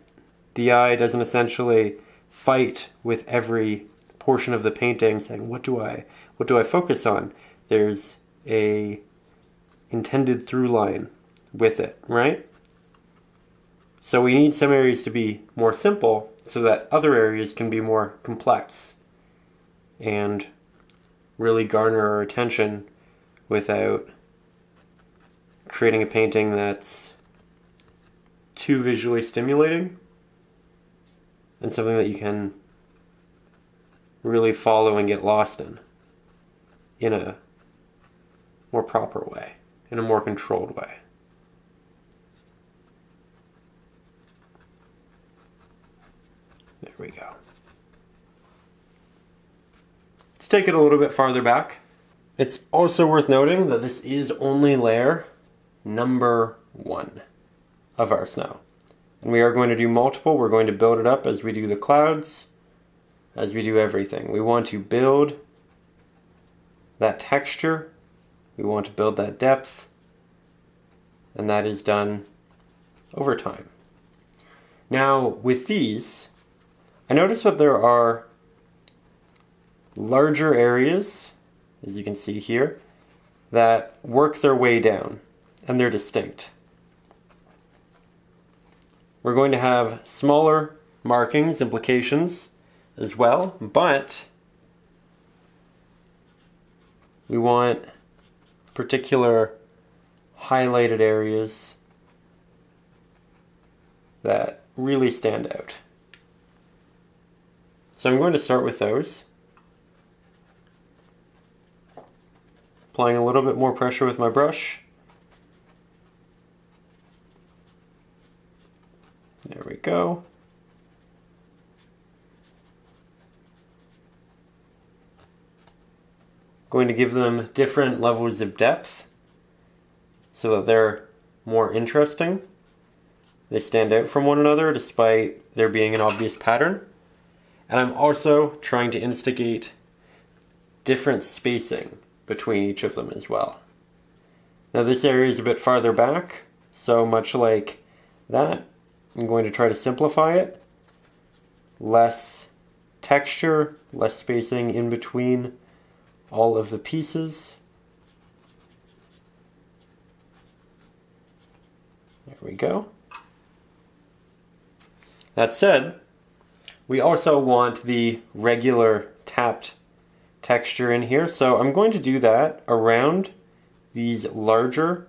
[SPEAKER 1] the eye doesn't essentially fight with every portion of the painting saying, what do I focus on? There's a intended through line with it, right? So we need some areas to be more simple so that other areas can be more complex and really garner our attention without creating a painting that's too visually stimulating and something that you can really follow and get lost in a more proper way, in a more controlled way. There we go. Let's take it a little bit farther back. It's also worth noting that this is only layer number 1 of our snow. And we are going to do multiple. We're going to build it up as we do the clouds, as we do everything. We want to build that texture. We want to build that depth. And that is done over time. Now, with these, I notice that there are larger areas, as you can see here, that work their way down, and they're distinct. We're going to have smaller markings, implications as well, but we want particular highlighted areas that really stand out. So I'm going to start with those. Applying a little bit more pressure with my brush. There we go. Going to give them different levels of depth so that they're more interesting. They stand out from one another despite there being an obvious pattern. And I'm also trying to instigate different spacing between each of them as well. Now this area is a bit farther back, so much like that, I'm going to try to simplify it. Less texture, less spacing in between all of the pieces. There we go. That said, we also want the regular tapped texture in here, so I'm going to do that around these larger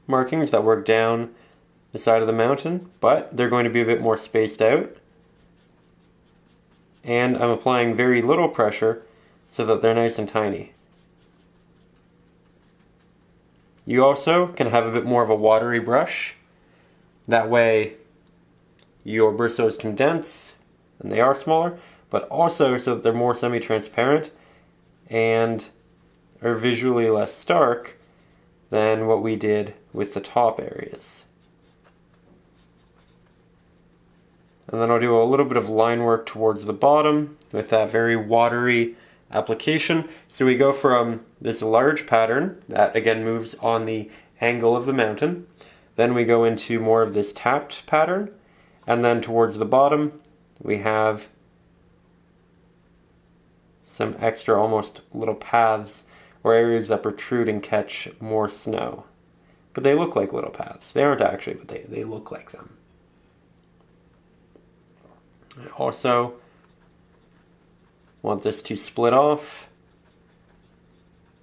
[SPEAKER 1] markings that work down the side of the mountain, but they're going to be a bit more spaced out. And I'm applying very little pressure so that they're nice and tiny. You also can have a bit more of a watery brush. That way your bristles condense, and they are smaller, but also so that they're more semi-transparent and are visually less stark than what we did with the top areas. And then I'll do a little bit of line work towards the bottom with that very watery application. So we go from this large pattern that again moves on the angle of the mountain. Then we go into more of this tapped pattern. And then towards the bottom we have some extra almost little paths or areas that protrude and catch more snow. But they look like little paths. They aren't actually, but they look like them. I also want this to split off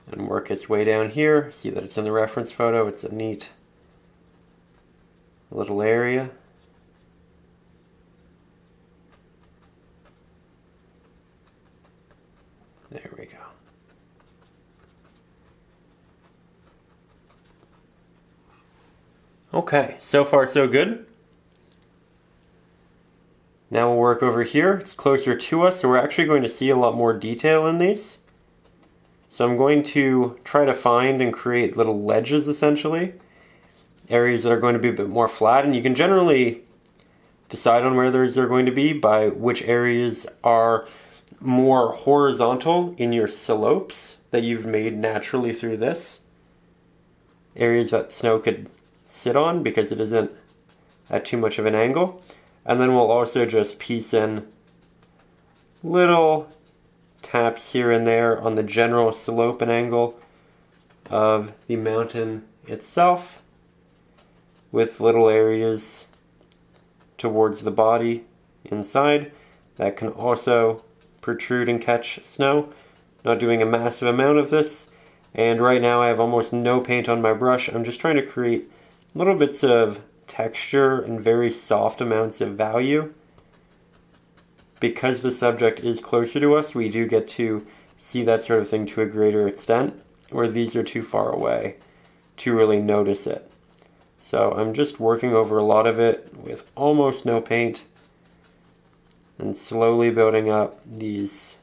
[SPEAKER 1] and work its way down here. See that it's in the reference photo. It's a neat little area. There we go. Okay, so far so good. Now we'll work over here. It's closer to us, so we're actually going to see a lot more detail in these. So I'm going to try to find and create little ledges, essentially. Areas that are going to be a bit more flat, and you can generally decide on where those are going to be by which areas are more horizontal in your slopes that you've made naturally through this. Areas that snow could sit on because it isn't at too much of an angle. And then we'll also just piece in little taps here and there on the general slope and angle of the mountain itself, with little areas towards the body inside that can also protrude and catch snow. Not doing a massive amount of this, and right now I have almost no paint on my brush. I'm just trying to create little bits of texture and very soft amounts of value. Because the subject is closer to us, we do get to see that sort of thing to a greater extent, where these are too far away to really notice it. So I'm just working over a lot of it with almost no paint and slowly building up these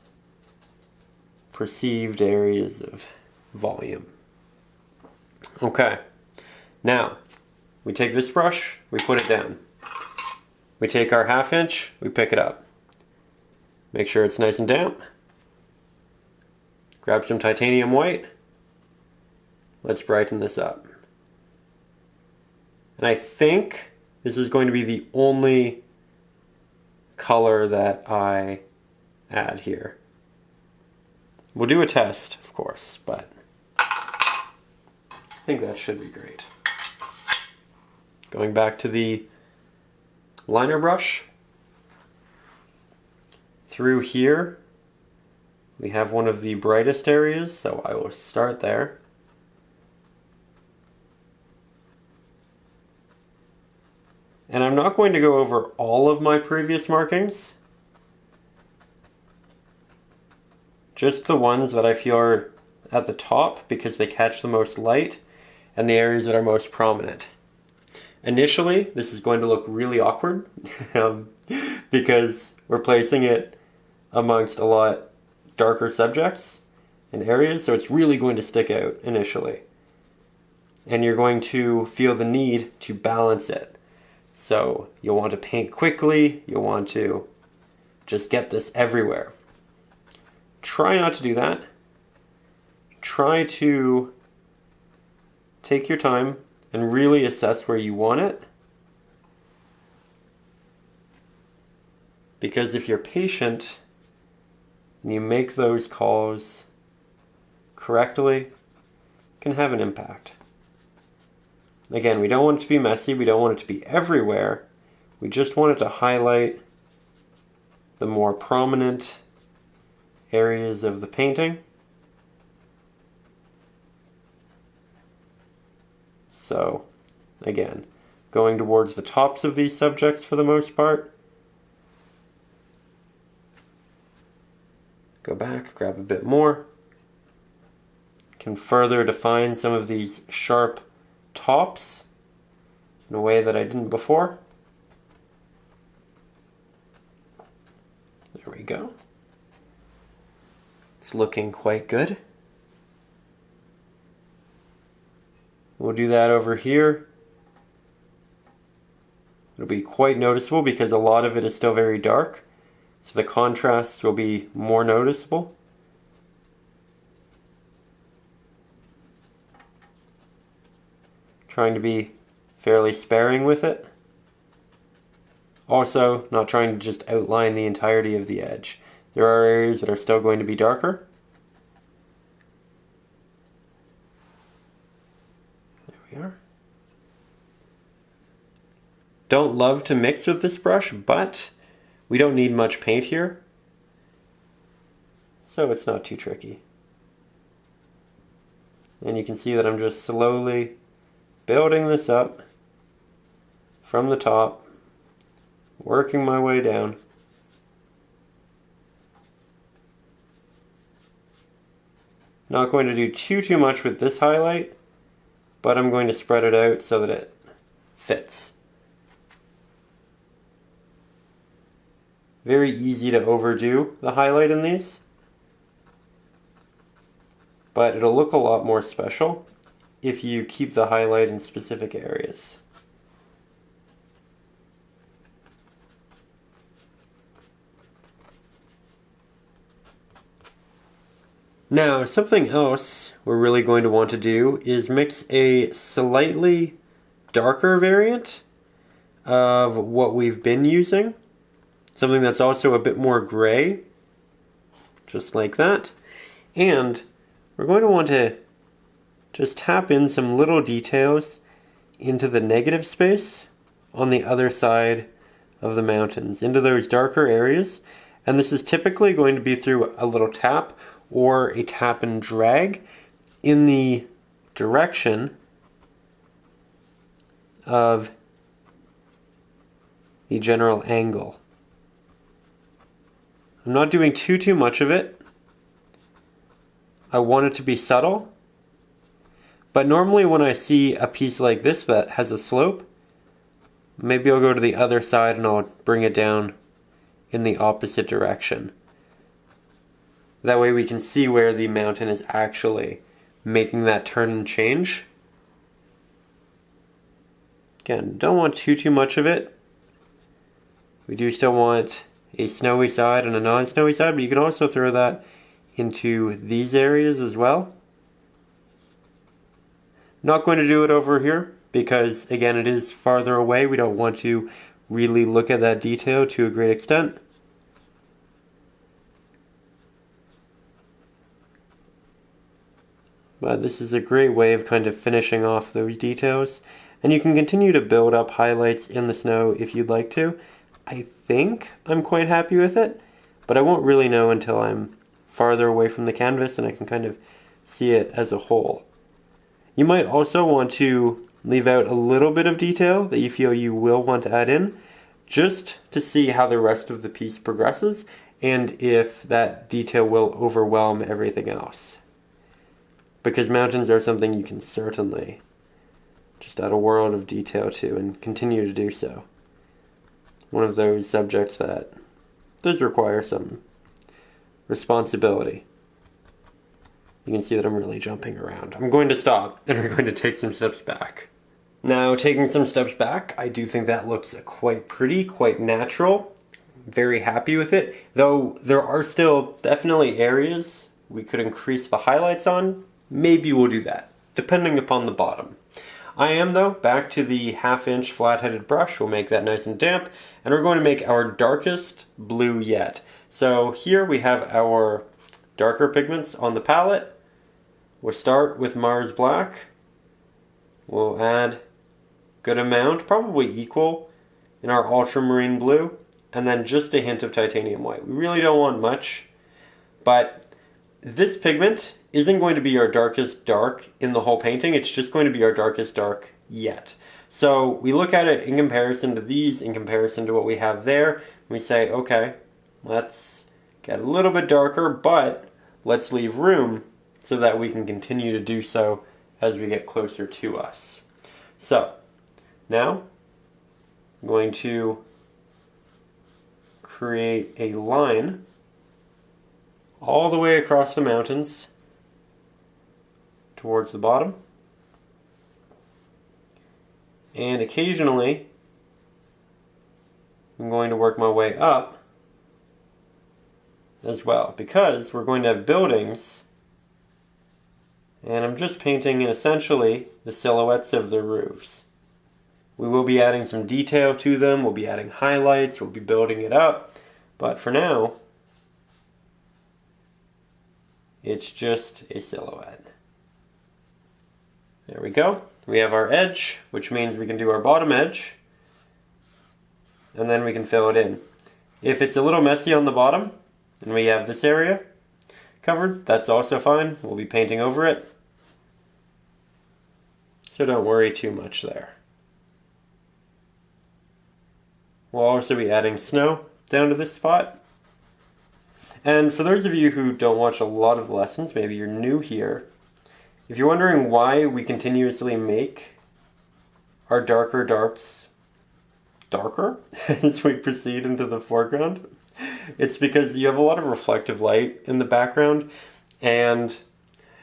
[SPEAKER 1] perceived areas of volume. Okay, now we take this brush, we put it down. We take our 1/2 inch, we pick it up. Make sure it's nice and damp. Grab some titanium white. Let's brighten this up. And I think this is going to be the only color that I add here. We'll do a test, of course, but I think that should be great. Going back to the liner brush, through here we have one of the brightest areas, so I will start there. And I'm not going to go over all of my previous markings, just the ones that I feel are at the top because they catch the most light and the areas that are most prominent. Initially, this is going to look really awkward because we're placing it amongst a lot darker subjects and areas, so it's really going to stick out initially. And you're going to feel the need to balance it. So you'll want to paint quickly, you'll want to just get this everywhere. Try not to do that. Try to take your time and really assess where you want it. Because if you're patient and you make those calls correctly, it can have an impact. Again, we don't want it to be messy, we don't want it to be everywhere. We just want it to highlight the more prominent areas of the painting. So, again, going towards the tops of these subjects for the most part. Go back, grab a bit more. Can further define some of these sharp tops in a way that I didn't before. There we go. It's looking quite good. We'll do that over here. It'll be quite noticeable because a lot of it is still very dark, so the contrast will be more noticeable. Trying to be fairly sparing with it. Also, not trying to just outline the entirety of the edge. There are areas that are still going to be darker. There we are. Don't love to mix with this brush, but we don't need much paint here, so it's not too tricky. And you can see that I'm just slowly building this up from the top, working my way down. Not going to do too much with this highlight, but I'm going to spread it out so that it fits. Very easy to overdo the highlight in these, but it'll look a lot more special if you keep the highlight in specific areas. Now, something else we're really going to want to do is mix a slightly darker variant of what we've been using. Something that's also a bit more gray, just like that. And we're going to want to just tap in some little details into the negative space on the other side of the mountains, into those darker areas. And this is typically going to be through a little tap or a tap and drag in the direction of the general angle. I'm not doing too much of it. I want it to be subtle. But normally when I see a piece like this that has a slope, maybe I'll go to the other side and I'll bring it down in the opposite direction. That way we can see where the mountain is actually making that turn and change. Again, don't want too much of it. We do still want a snowy side and a non-snowy side, but you can also throw that into these areas as well. Not going to do it over here because, again, it is farther away. We don't want to really look at that detail to a great extent. But this is a great way of kind of finishing off those details. And you can continue to build up highlights in the snow if you'd like to. I think I'm quite happy with it, but I won't really know until I'm farther away from the canvas and I can kind of see it as a whole. You might also want to Leave out a little bit of detail that you feel you will want to add in, just to see how the rest of the piece progresses and if that detail will overwhelm everything else. Because mountains are something you can certainly just add a world of detail to and continue to do so. One of those subjects that does require some responsibility. You can see that I'm really jumping around. I'm going to stop and we're going to take some steps back. Now, taking some steps back, I do think that looks quite pretty, quite natural. Very happy with it, though there are still definitely areas we could increase the highlights on. Maybe we'll do that, depending upon the bottom. I am, though, back to the 1/2-inch flat-headed brush. We'll make that nice and damp, and we're going to make our darkest blue yet. So here we have our darker pigments on the palette. We'll start with Mars Black. We'll add a good amount, probably equal, in our Ultramarine blue, and then just a hint of Titanium White. We really don't want much, but this pigment isn't going to be our darkest dark in the whole painting. It's just going to be our darkest dark yet. So we look at it in comparison to these, in comparison to what we have there, and we say, okay, let's get a little bit darker, but let's leave room so that we can continue to do so as we get closer to us. So, now I'm going to create a line all the way across the mountains towards the bottom. And occasionally, I'm going to work my way up as well, because we're going to have buildings, and I'm just painting in essentially the silhouettes of the roofs. We will be adding some detail to them, we'll be adding highlights, we'll be building it up, but for now, it's just a silhouette. There we go. We have our edge, which means we can do our bottom edge, and then we can fill it in. If it's a little messy on the bottom, and we have this area covered, that's also fine. We'll be painting over it, so don't worry too much there. We'll also be adding snow down to this spot. And for those of you who don't watch a lot of lessons, maybe you're new here, if you're wondering why we continuously make our darker darks darker as we proceed into the foreground, it's because you have a lot of reflective light in the background, and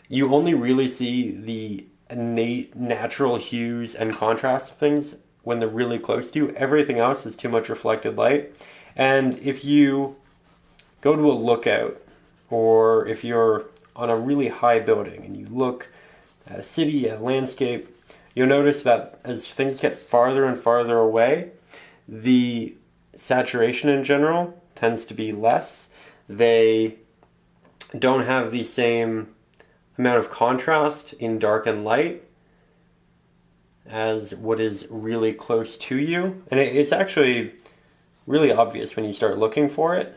[SPEAKER 1] you only really see the innate natural hues and contrast of things when they're really close to you. Everything else is too much reflected light. And if you go to a lookout, or if you're on a really high building and you look at a city, at a landscape, you'll notice that as things get farther and farther away, the saturation in general tends to be less. They don't have the same amount of contrast in dark and light as what is really close to you. And it's actually really obvious when you start looking for it,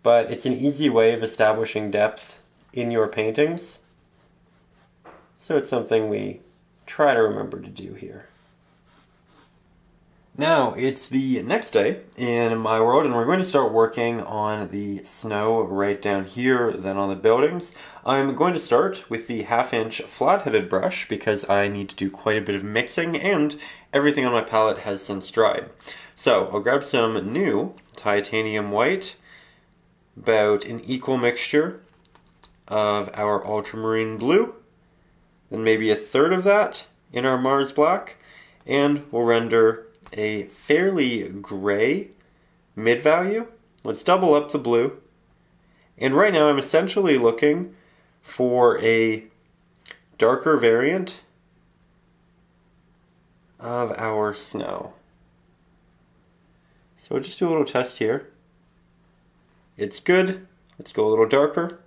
[SPEAKER 1] but it's an easy way of establishing depth in your paintings. So it's something we try to remember to do here. Now, it's the next day in my world, and we're going to start working on the snow right down here, then on the buildings. I'm going to start with the 1/2-inch flat-headed brush because I need to do quite a bit of mixing, and everything on my palette has since dried. So, I'll grab some new Titanium White, about an equal mixture of our Ultramarine blue, then maybe a third of that in our Mars Black, and we'll render a fairly gray mid-value. Let's double up the blue. And right now I'm essentially looking for a darker variant of our snow. So we'll just do a little test here. It's good. Let's go a little darker.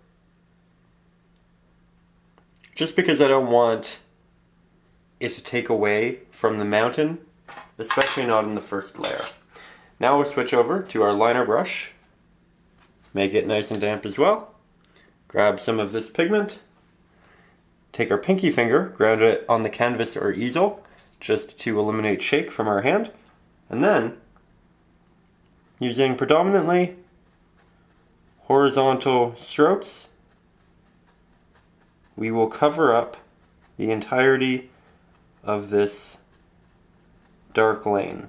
[SPEAKER 1] Just because I don't want it to take away from the mountain, especially not in the first layer. Now we'll switch over to our liner brush. Make it nice and damp as well. Grab some of this pigment. take our pinky finger, ground it on the canvas or easel, just to eliminate shake from our hand, and then, using predominantly horizontal strokes, we will cover up the entirety of this dark lane.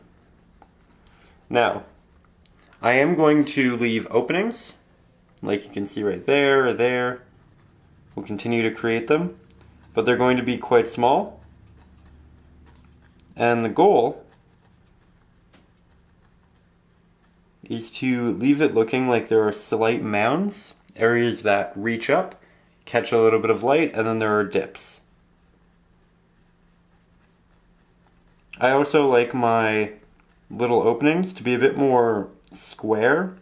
[SPEAKER 1] Now, I am going to leave openings, like you can see right there or there. We'll continue to create them, but they're going to be quite small. And the goal is to leave it looking like there are slight mounds, areas that reach up, catch a little bit of light, and then there are dips. I also like my little openings to be a bit more square,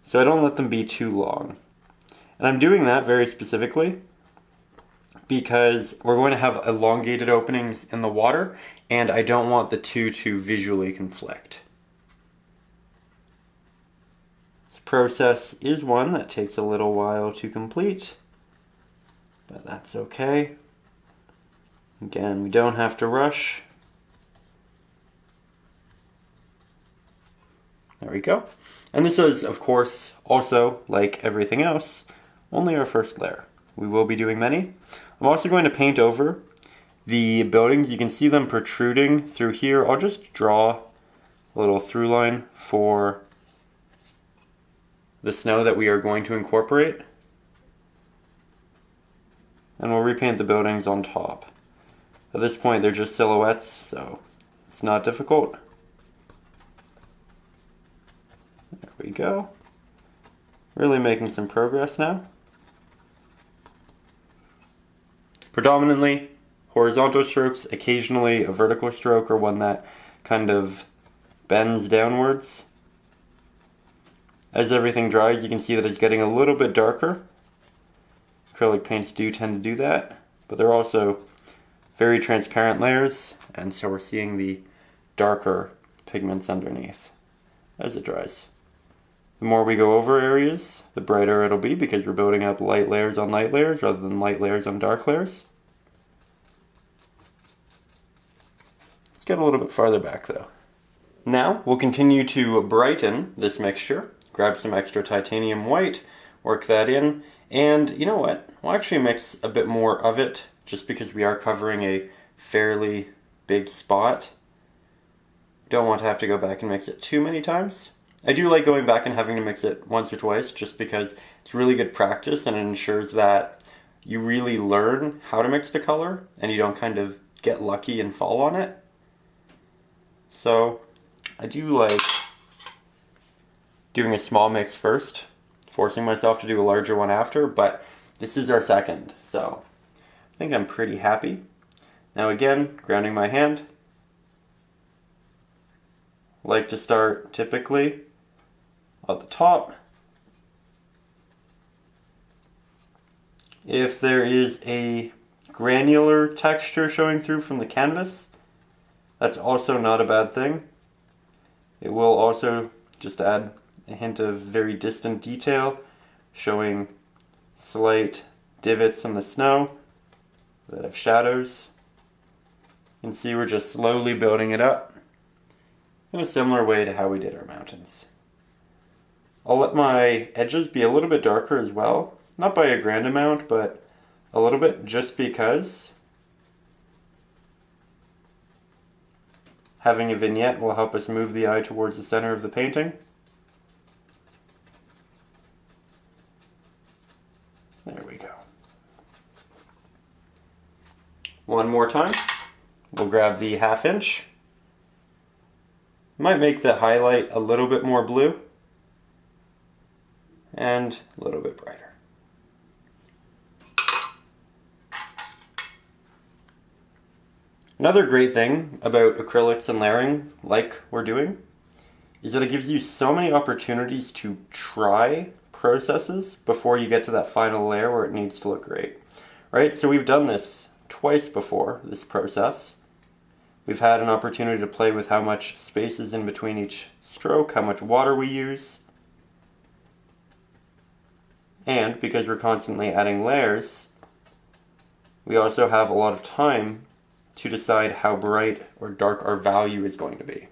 [SPEAKER 1] so I don't let them be too long. And I'm doing that very specifically because we're going to have elongated openings in the water, and I don't want the two to visually conflict. This process is one that takes a little while to complete, but that's okay. Again, we don't have to rush. There we go. And this is, of course, also, like everything else, only our first layer. We will be doing many. I'm also going to paint over the buildings. You can see them protruding through here. I'll just draw a little through line for the snow that we are going to incorporate. And we'll repaint the buildings on top. At this point, they're just silhouettes, so it's not difficult. There we go. Really making some progress now. Predominantly horizontal strokes, occasionally a vertical stroke or one that kind of bends downwards. As everything dries, you can see that it's getting a little bit darker. Acrylic paints do tend to do that, but they're also very transparent layers, and so we're seeing the darker pigments underneath as it dries. The more we go over areas, the brighter it'll be because we're building up light layers on light layers rather than light layers on dark layers. Let's get a little bit farther back though. Now we'll continue to brighten this mixture, grab some extra titanium white, work that in, and you know what? We'll actually mix a bit more of it just because we are covering a fairly big spot. Don't want to have to go back and mix it too many times. I do like going back and having to mix it once or twice just because it's really good practice and it ensures that you really learn how to mix the color and you don't kind of get lucky and fall on it. So I do like doing a small mix first, forcing myself to do a larger one after, but this is our second, so I think I'm pretty happy. Now again, grounding my hand. Like to start typically at the top. If there is a granular texture showing through from the canvas, that's also not a bad thing. It will also just add a hint of very distant detail, showing slight divots in the snow that have shadows. You can see we're just slowly building it up in a similar way to how we did our mountains. I'll let my edges be a little bit darker as well, not by a grand amount, but a little bit just because having a vignette will help us move the eye towards the center of the painting. There we go. One more time. We'll grab the 1/2 inch. Might make the highlight a little bit more blue and a little bit brighter. Another great thing about acrylics and layering, like we're doing, is that it gives you so many opportunities to try processes before you get to that final layer where it needs to look great. Right? So we've done this twice before, this process. We've had an opportunity to play with how much space is in between each stroke, how much water we use. And because we're constantly adding layers, we also have a lot of time to decide how bright or dark our value is going to be.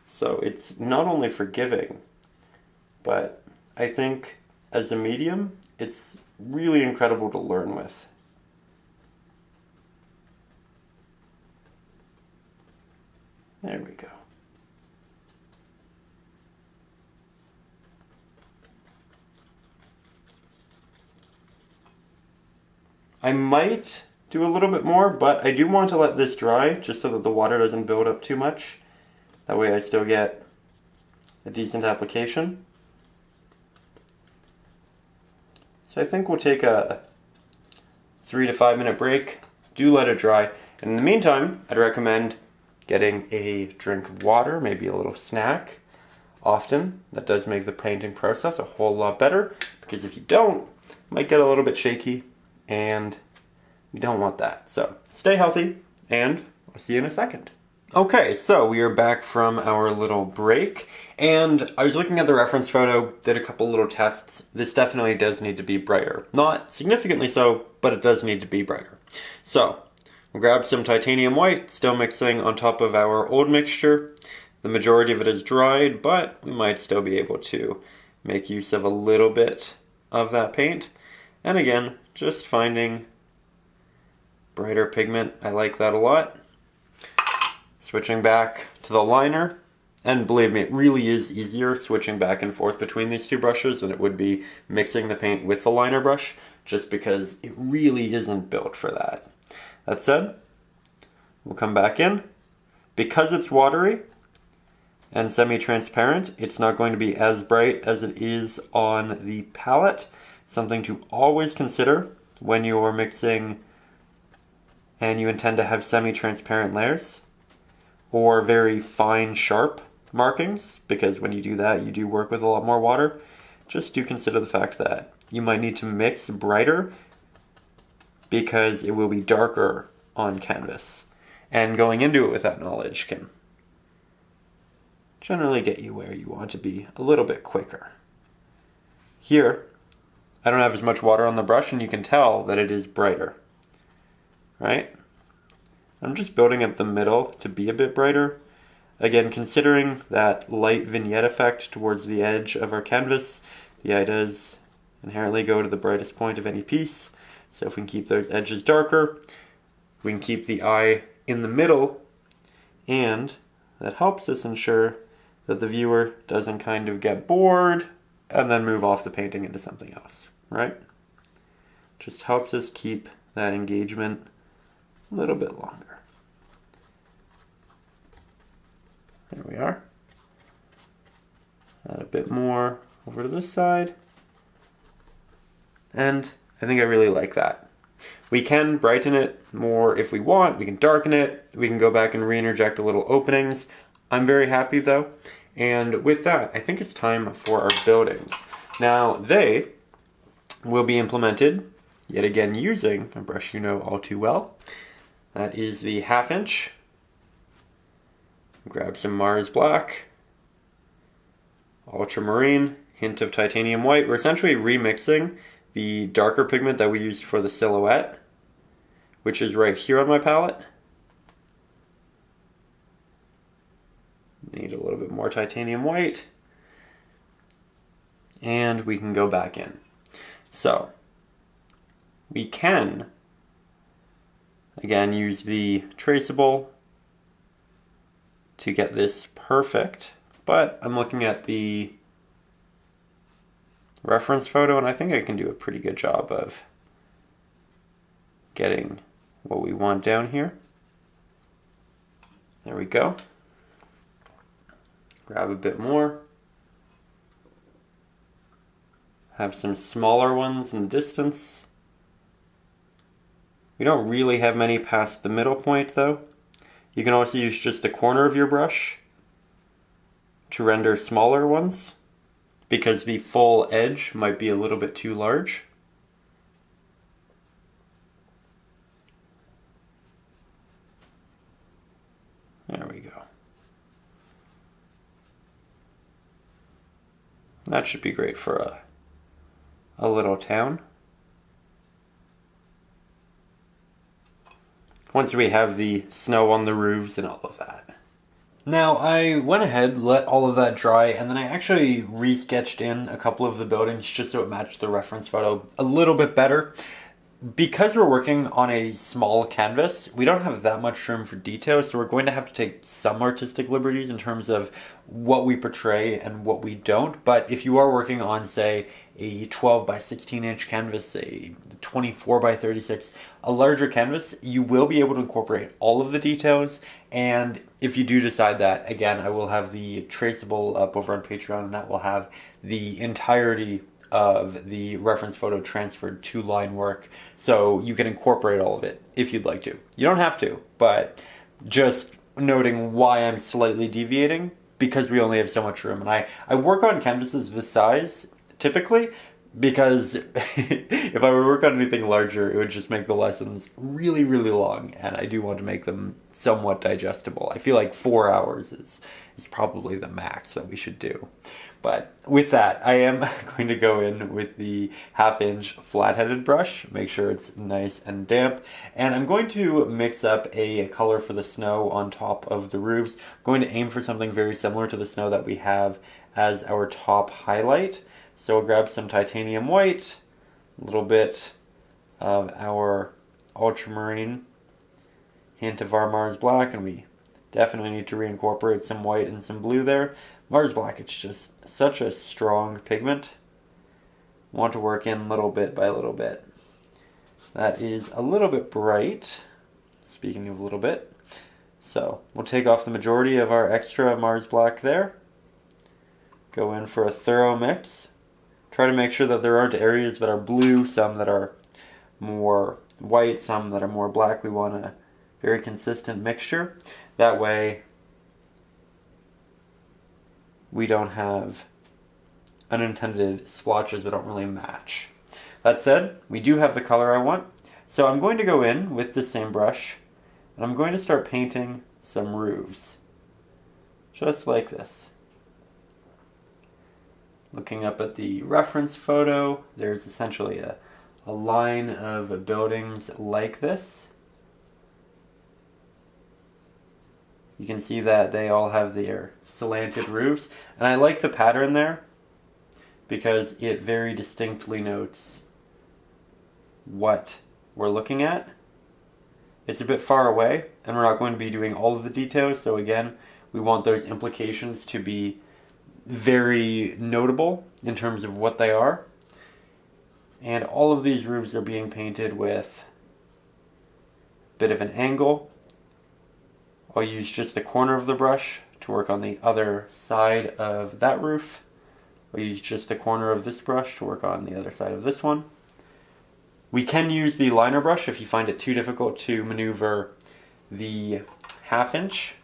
[SPEAKER 1] So it's not only forgiving, but I think as a medium, it's really incredible to learn with. There we go. I might do a little bit more, but I do want to let this dry just so that the water doesn't build up too much. That way I still get a decent application. So I think we'll take a 3 to 5 minute break. Do let it dry. And in the meantime, I'd recommend getting a drink of water, maybe a little snack. Often, that does make the painting process a whole lot better, because if you don't, it might get a little bit shaky, and we don't want that. So stay healthy, and I'll see you in a second. Okay, so we are back from our little break, and I was looking at the reference photo, did a couple little tests. This definitely does need to be brighter. Not significantly so, but it does need to be brighter. So, we'll grab some titanium white, still mixing on top of our old mixture. The majority of it is dried, but we might still be able to make use of a little bit of that paint. And again, just finding brighter pigment. I like that a lot. Switching back to the liner, and believe me, it really is easier switching back and forth between these two brushes than it would be mixing the paint with the liner brush, just because it really isn't built for that. That said, we'll come back in. Because it's watery and semi-transparent, it's not going to be as bright as it is on the palette. Something to always consider when you're mixing and you intend to have semi-transparent layers, or very fine, sharp markings, because when you do that, you do work with a lot more water. Just do consider the fact that you might need to mix brighter because it will be darker on canvas. And going into it with that knowledge can generally get you where you want to be a little bit quicker. Here, I don't have as much water on the brush, and you can tell that it is brighter, right? I'm just building up the middle to be a bit brighter. Again, considering that light vignette effect towards the edge of our canvas, the eye does inherently go to the brightest point of any piece. So if we can keep those edges darker, we can keep the eye in the middle, and that helps us ensure that the viewer doesn't kind of get bored and then move off the painting into something else, right? Just helps us keep that engagement a little bit longer. There we are. Add a bit more over to this side. And I think I really like that. We can brighten it more if we want. We can darken it. We can go back and re-interject a little openings. I'm very happy though. And with that, I think it's time for our buildings. Now, they will be implemented, yet again, using a brush you know all too well. That is the 1/2 inch. Grab some Mars Black, Ultramarine, hint of titanium white. We're essentially remixing the darker pigment that we used for the silhouette, which is right here on my palette. Need a little bit more titanium white. And we can go back in. So, we can, again, use the traceable to get this perfect, but I'm looking at the reference photo and I think I can do a pretty good job of getting what we want down here. There we go. Grab a bit more. Have some smaller ones in the distance. We don't really have many past the middle point though. You can also use just the corner of your brush to render smaller ones, because the full edge might be a little bit too large. There we go. That should be great for a little town. once we have the snow on the roofs and all of that. Now, I went ahead, let all of that dry, and then I actually resketched in a couple of the buildings just so it matched the reference photo a little bit better. Because we're working on a small canvas, we don't have that much room for detail, so we're going to have to take some artistic liberties in terms of what we portray and what we don't. But if you are working on, say, a 12 by 16 inch canvas, a 24 by 36, a larger canvas, you will be able to incorporate all of the details. And if you do decide that, again, I will have the traceable up over on Patreon, and that will have the entirety of the reference photo transferred to line work, so you can incorporate all of it if you'd like to. You don't have to, but just noting why I'm slightly deviating, because we only have so much room. And I work on canvases this size typically because if I were to work on anything larger, it would just make the lessons really, really long, and I do want to make them somewhat digestible. I feel like 4 hours is probably the max that we should do. But with that, I am going to go in with the 1/2 inch flat-headed brush, make sure it's nice and damp, and I'm going to mix up a color for the snow on top of the roofs. I'm going to aim for something very similar to the snow that we have as our top highlight. So we'll grab some titanium white, a little bit of our ultramarine, hint of our Mars black, and we definitely need to reincorporate some white and some blue there. Mars black, it's just such a strong pigment. Want to work in little bit by little bit. That is a little bit bright, speaking of a little bit. So we'll take off the majority of our extra Mars black there. Go in for a thorough mix. Try to make sure that there aren't areas that are blue, some that are more white, some that are more black. We want a very consistent mixture. That way we don't have unintended splotches that don't really match. That said, we do have the color I want, so I'm going to go in with the same brush, and I'm going to start painting some roofs, just like this. Looking up at the reference photo, there's essentially a line of buildings like this. You can see that they all have their slanted roofs, and I like the pattern there because it very distinctly notes what we're looking at. It's a bit far away, and we're not going to be doing all of the details, so again, we want those implications to be very notable in terms of what they are. And all of these roofs are being painted with a bit of an angle. I'll use just the corner of the brush to work on the other side of that roof. I'll use just the corner of this brush to work on the other side of this one. We can use the liner brush if you find it too difficult to maneuver the 1/2 inch.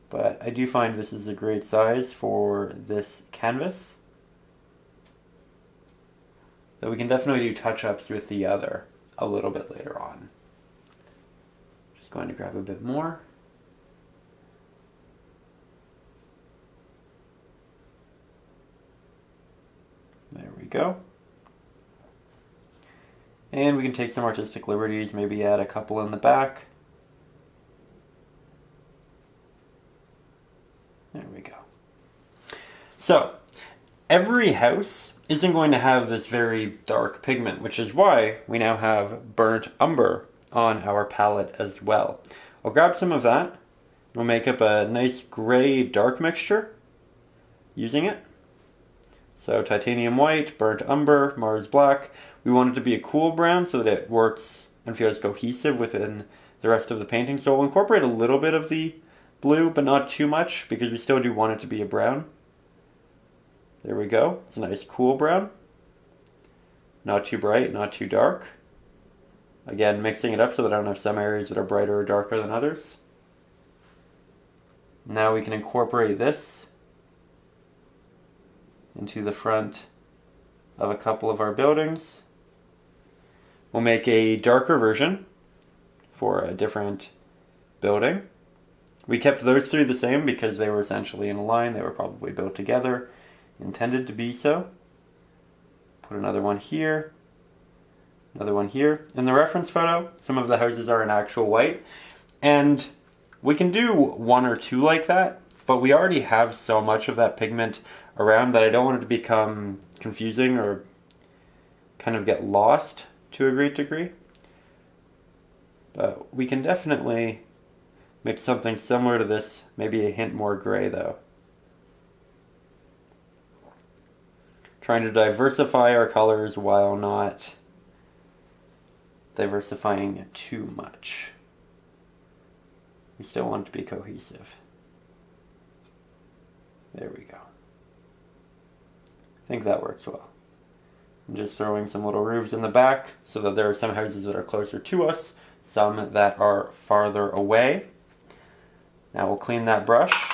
[SPEAKER 1] But I do find this is a great size for this canvas. Though we can definitely do touch-ups with the other a little bit later on. Going to grab a bit more. There we go. And we can take some artistic liberties, maybe add a couple in the back. There we go. So, every house isn't going to have this very dark pigment, which is why we now have burnt umber on our palette as well. I'll grab some of that. We'll make up a nice gray dark mixture using it. So titanium white, burnt umber, Mars black. We want it to be a cool brown so that it works and feels cohesive within the rest of the painting. So we'll incorporate a little bit of the blue, but not too much because we still do want it to be a brown. There we go. It's a nice cool brown. Not too bright, not too dark. Again, mixing it up so that I don't have some areas that are brighter or darker than others. Now we can incorporate this into the front of a couple of our buildings. We'll make a darker version for a different building. We kept those three the same because they were essentially in a line. They were probably built together, intended to be so. Put another one here. Another one here. In the reference photo, some of the houses are in actual white, and we can do one or two like that, but we already have so much of that pigment around that I don't want it to become confusing or kind of get lost to a great degree. But we can definitely make something similar to this, maybe a hint more gray though. Trying to diversify our colors while not diversifying too much. We still want it to be cohesive. There we go. I think that works well. I'm just throwing some little roofs in the back so that there are some houses that are closer to us, some that are farther away. Now we'll clean that brush,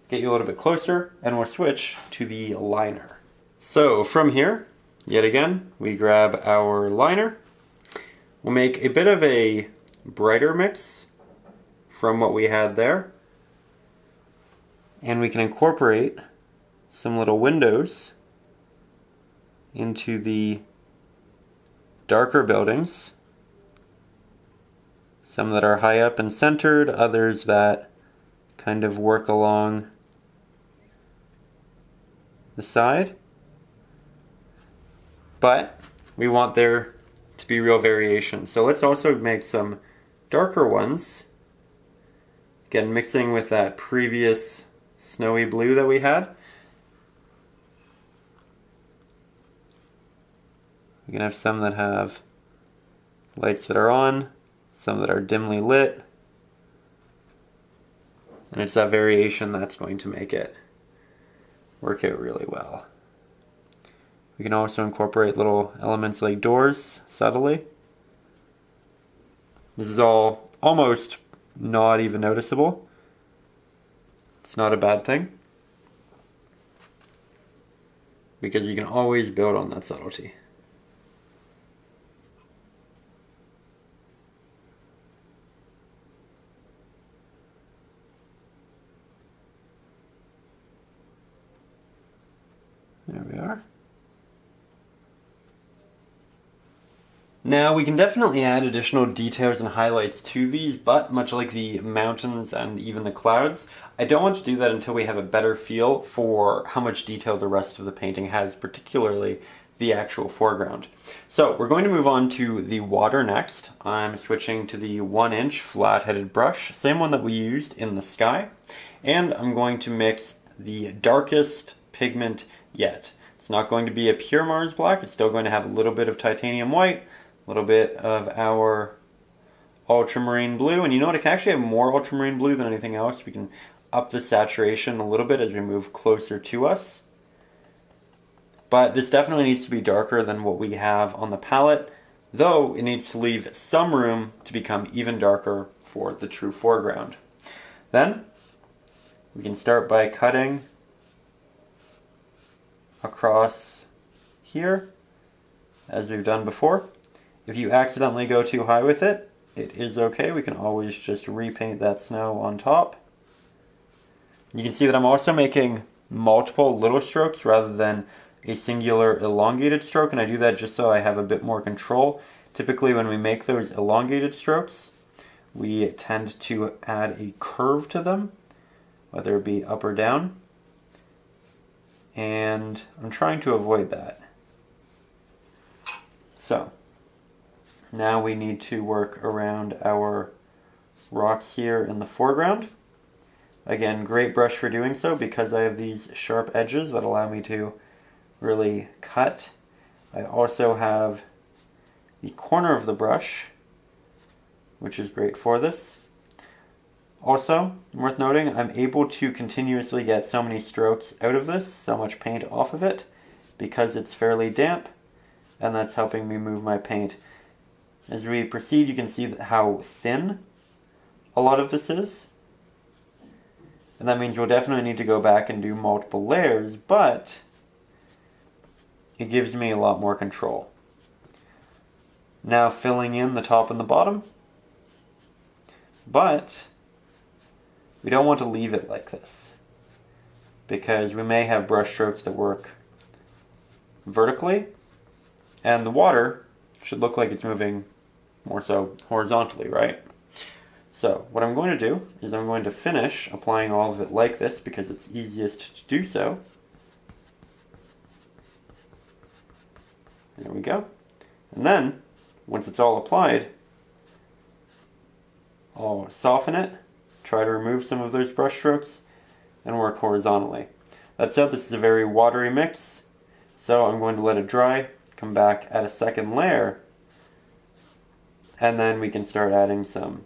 [SPEAKER 1] get you a little bit closer, and we'll switch to the liner. So from here, yet again, we grab our liner. We'll make a bit of a brighter mix from what we had there. And we can incorporate some little windows into the darker buildings. Some that are high up and centered, others that kind of work along the side. But we want there to be real variation. So let's also make some darker ones. Again, mixing with that previous snowy blue that we had. We can have some that have lights that are on, some that are dimly lit. And it's that variation that's going to make it work out really well. We can also incorporate little elements like doors subtly. This is all almost not even noticeable. It's not a bad thing, because you can always build on that subtlety. There we are. Now we can definitely add additional details and highlights to these, but much like the mountains and even the clouds, I don't want to do that until we have a better feel for how much detail the rest of the painting has, particularly the actual foreground. So we're going to move on to the water next. I'm switching to the 1-inch flat-headed brush, same one that we used in the sky, and I'm going to mix the darkest pigment yet. It's not going to be a pure Mars black, it's still going to have a little bit of titanium white, a little bit of our ultramarine blue, and you know what, it can actually have more ultramarine blue than anything else. We can up the saturation a little bit as we move closer to us. But this definitely needs to be darker than what we have on the palette, though it needs to leave some room to become even darker for the true foreground. Then we can start by cutting across here, as we've done before. If you accidentally go too high with it, it is okay. We can always just repaint that snow on top. You can see that I'm also making multiple little strokes rather than a singular elongated stroke, and I do that just so I have a bit more control. Typically when we make those elongated strokes, we tend to add a curve to them, whether it be up or down, and I'm trying to avoid that. So now we need to work around our rocks here in the foreground. Again, great brush for doing so because I have these sharp edges that allow me to really cut. I also have the corner of the brush, which is great for this. Also, worth noting, I'm able to continuously get so many strokes out of this, so much paint off of it, because it's fairly damp, and that's helping me move my paint. As we proceed, you can see how thin a lot of this is. And that means we'll definitely need to go back and do multiple layers, but it gives me a lot more control. Now filling in the top and the bottom, but we don't want to leave it like this, because we may have brush strokes that work vertically, and the water should look like it's moving more so horizontally, right? So what I'm going to do is I'm going to finish applying all of it like this because it's easiest to do so. There we go. And then, once it's all applied, I'll soften it, try to remove some of those brush strokes, and work horizontally. That said, this is a very watery mix, so I'm going to let it dry, come back, add a second layer, and then we can start adding some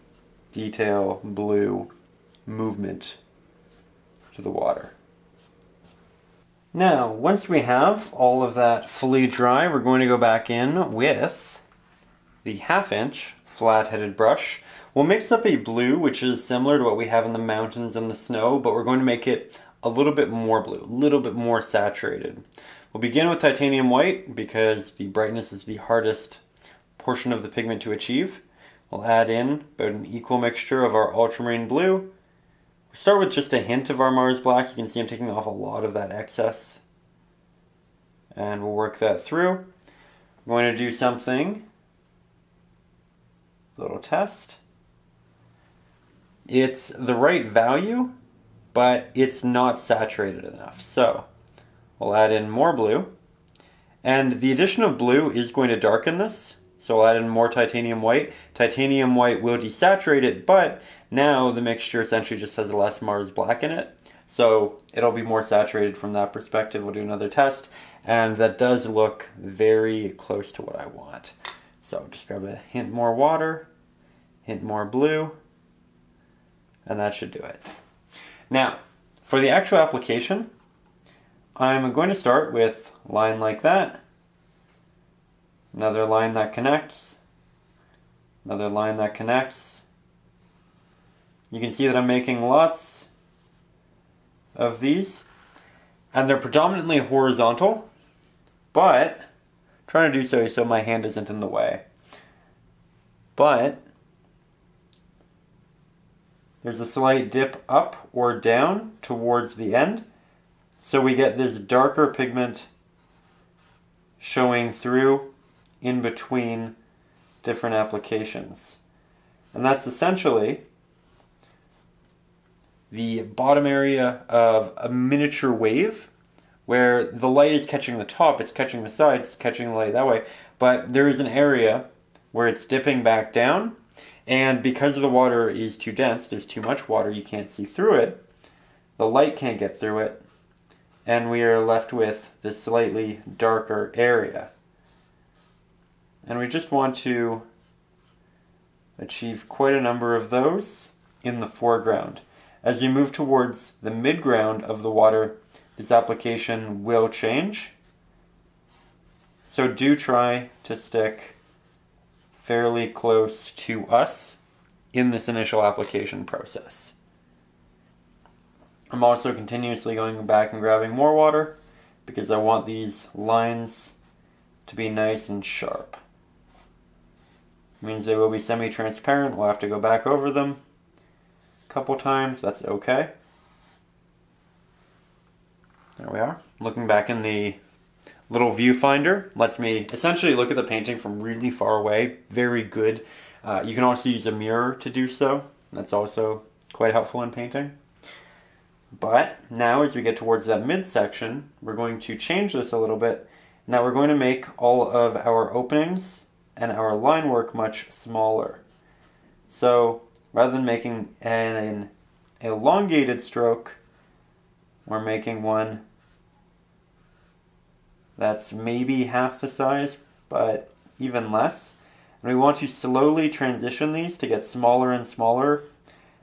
[SPEAKER 1] detail, blue, movement to the water. Now, once we have all of that fully dry, we're going to go back in with the 1/2 inch flat-headed brush. We'll mix up a blue, which is similar to what we have in the mountains and the snow, but we're going to make it a little bit more blue, a little bit more saturated. We'll begin with titanium white because the brightness is the hardest portion of the pigment to achieve. We'll add in about an equal mixture of our ultramarine blue. We'll start with just a hint of our Mars black. You can see I'm taking off a lot of that excess. And we'll work that through. I'm going to do something, a little test. It's the right value, but it's not saturated enough. So we'll add in more blue. And the addition of blue is going to darken this. So I'll add in more titanium white. Titanium white will desaturate it, but now the mixture essentially just has less Mars black in it. So it'll be more saturated from that perspective. We'll do another test, and that does look very close to what I want. So just grab a hint more water, hint more blue, and that should do it. Now, for the actual application, I'm going to start with a line like that. Another line that connects. Another line that connects. You can see that I'm making lots of these. And they're predominantly horizontal, but I'm trying to do so my hand isn't in the way. But there's a slight dip up or down towards the end. So we get this darker pigment showing through in between different applications. And that's essentially the bottom area of a miniature wave where the light is catching the top, it's catching the sides, it's catching the light that way, but there is an area where it's dipping back down, and because the water is too dense, there's too much water, you can't see through it, the light can't get through it, and we are left with this slightly darker area. And we just want to achieve quite a number of those in the foreground. As you move towards the midground of the water, this application will change. So do try to stick fairly close to us in this initial application process. I'm also continuously going back and grabbing more water because I want these lines to be nice and sharp. Means they will be semi-transparent. We'll have to go back over them a couple times. That's okay. There we are. Looking back in the little viewfinder lets me essentially look at the painting from really far away. Very good. You can also use a mirror to do so. That's also quite helpful in painting. But now as we get towards that midsection, we're going to change this a little bit. Now we're going to make all of our openings and our line work much smaller. So rather than making an elongated stroke, we're making one that's maybe half the size, but even less. And we want to slowly transition these to get smaller and smaller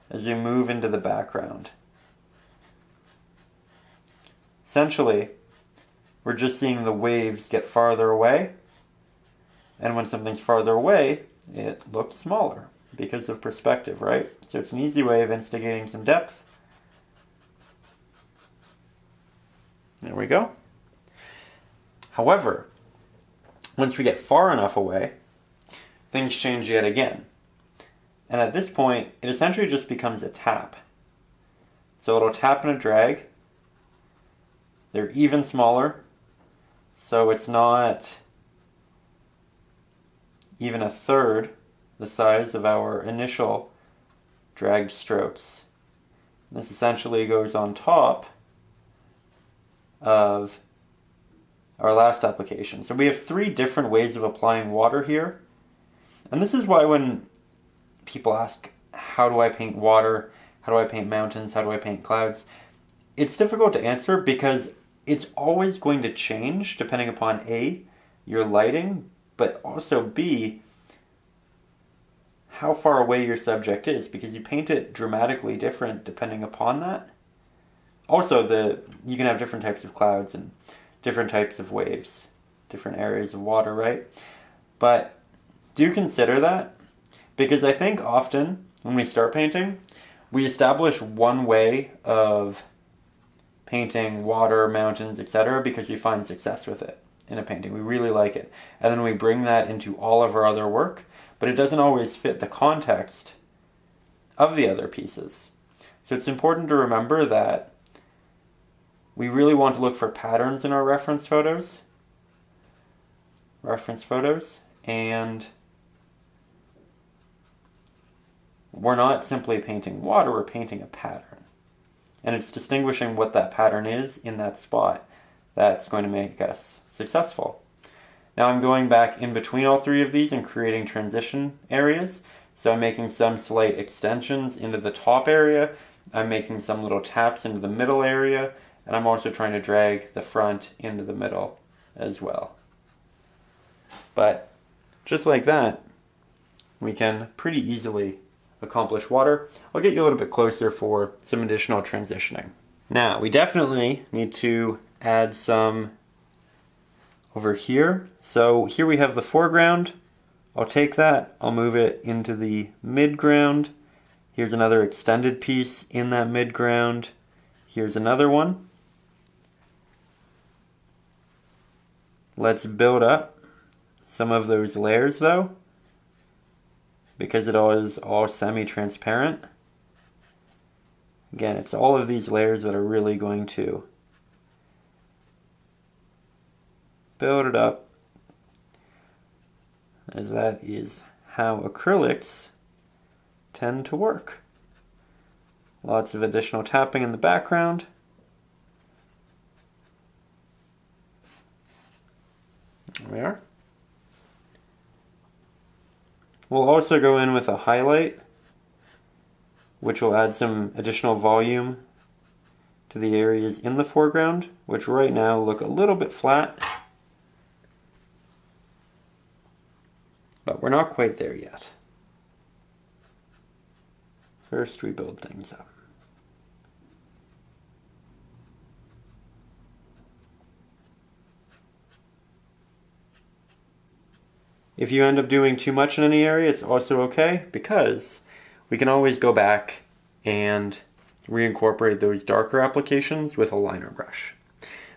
[SPEAKER 1] as we move into the background. Essentially, we're just seeing the waves get farther away. And when something's farther away, it looks smaller because of perspective, right? So it's an easy way of instigating some depth. There we go. However, once we get far enough away, things change yet again. And at this point, it essentially just becomes a tap. So it'll tap and a drag. They're even smaller, so it's not even a third the size of our initial dragged strokes. This essentially goes on top of our last application. So we have 3 different ways of applying water here. And this is why when people ask, how do I paint water? How do I paint mountains? How do I paint clouds? It's difficult to answer because it's always going to change depending upon A, your lighting, but also B, how far away your subject is, because you paint it dramatically different depending upon that. Also, you can have different types of clouds and different types of waves, different areas of water, right? But do consider that, because I think often when we start painting, we establish one way of painting water, mountains, etc. because we find success with it in a painting. We really like it. And then we bring that into all of our other work, but it doesn't always fit the context of the other pieces. So it's important to remember that we really want to look for patterns in our reference photos, and we're not simply painting water, we're painting a pattern. And it's distinguishing what that pattern is in that spot that's going to make us successful. Now I'm going back in between all 3 of these and creating transition areas. So I'm making some slight extensions into the top area, I'm making some little taps into the middle area, and I'm also trying to drag the front into the middle as well. But just like that, we can pretty easily accomplish water. I'll get you a little bit closer for some additional transitioning. Now, we definitely need to add some over here. So here we have the foreground. I'll take that, I'll move it into the midground. Here's another extended piece in that midground. Here's another one. Let's build up some of those layers though, because it is all semi-transparent. Again, it's all of these layers that are really going to build it up, as that is how acrylics tend to work. Lots of additional tapping in the background. There we are. We'll also go in with a highlight, which will add some additional volume to the areas in the foreground, which right now look a little bit flat. But we're not quite there yet. First, we build things up. If you end up doing too much in any area, it's also okay, because we can always go back and reincorporate those darker applications with a liner brush.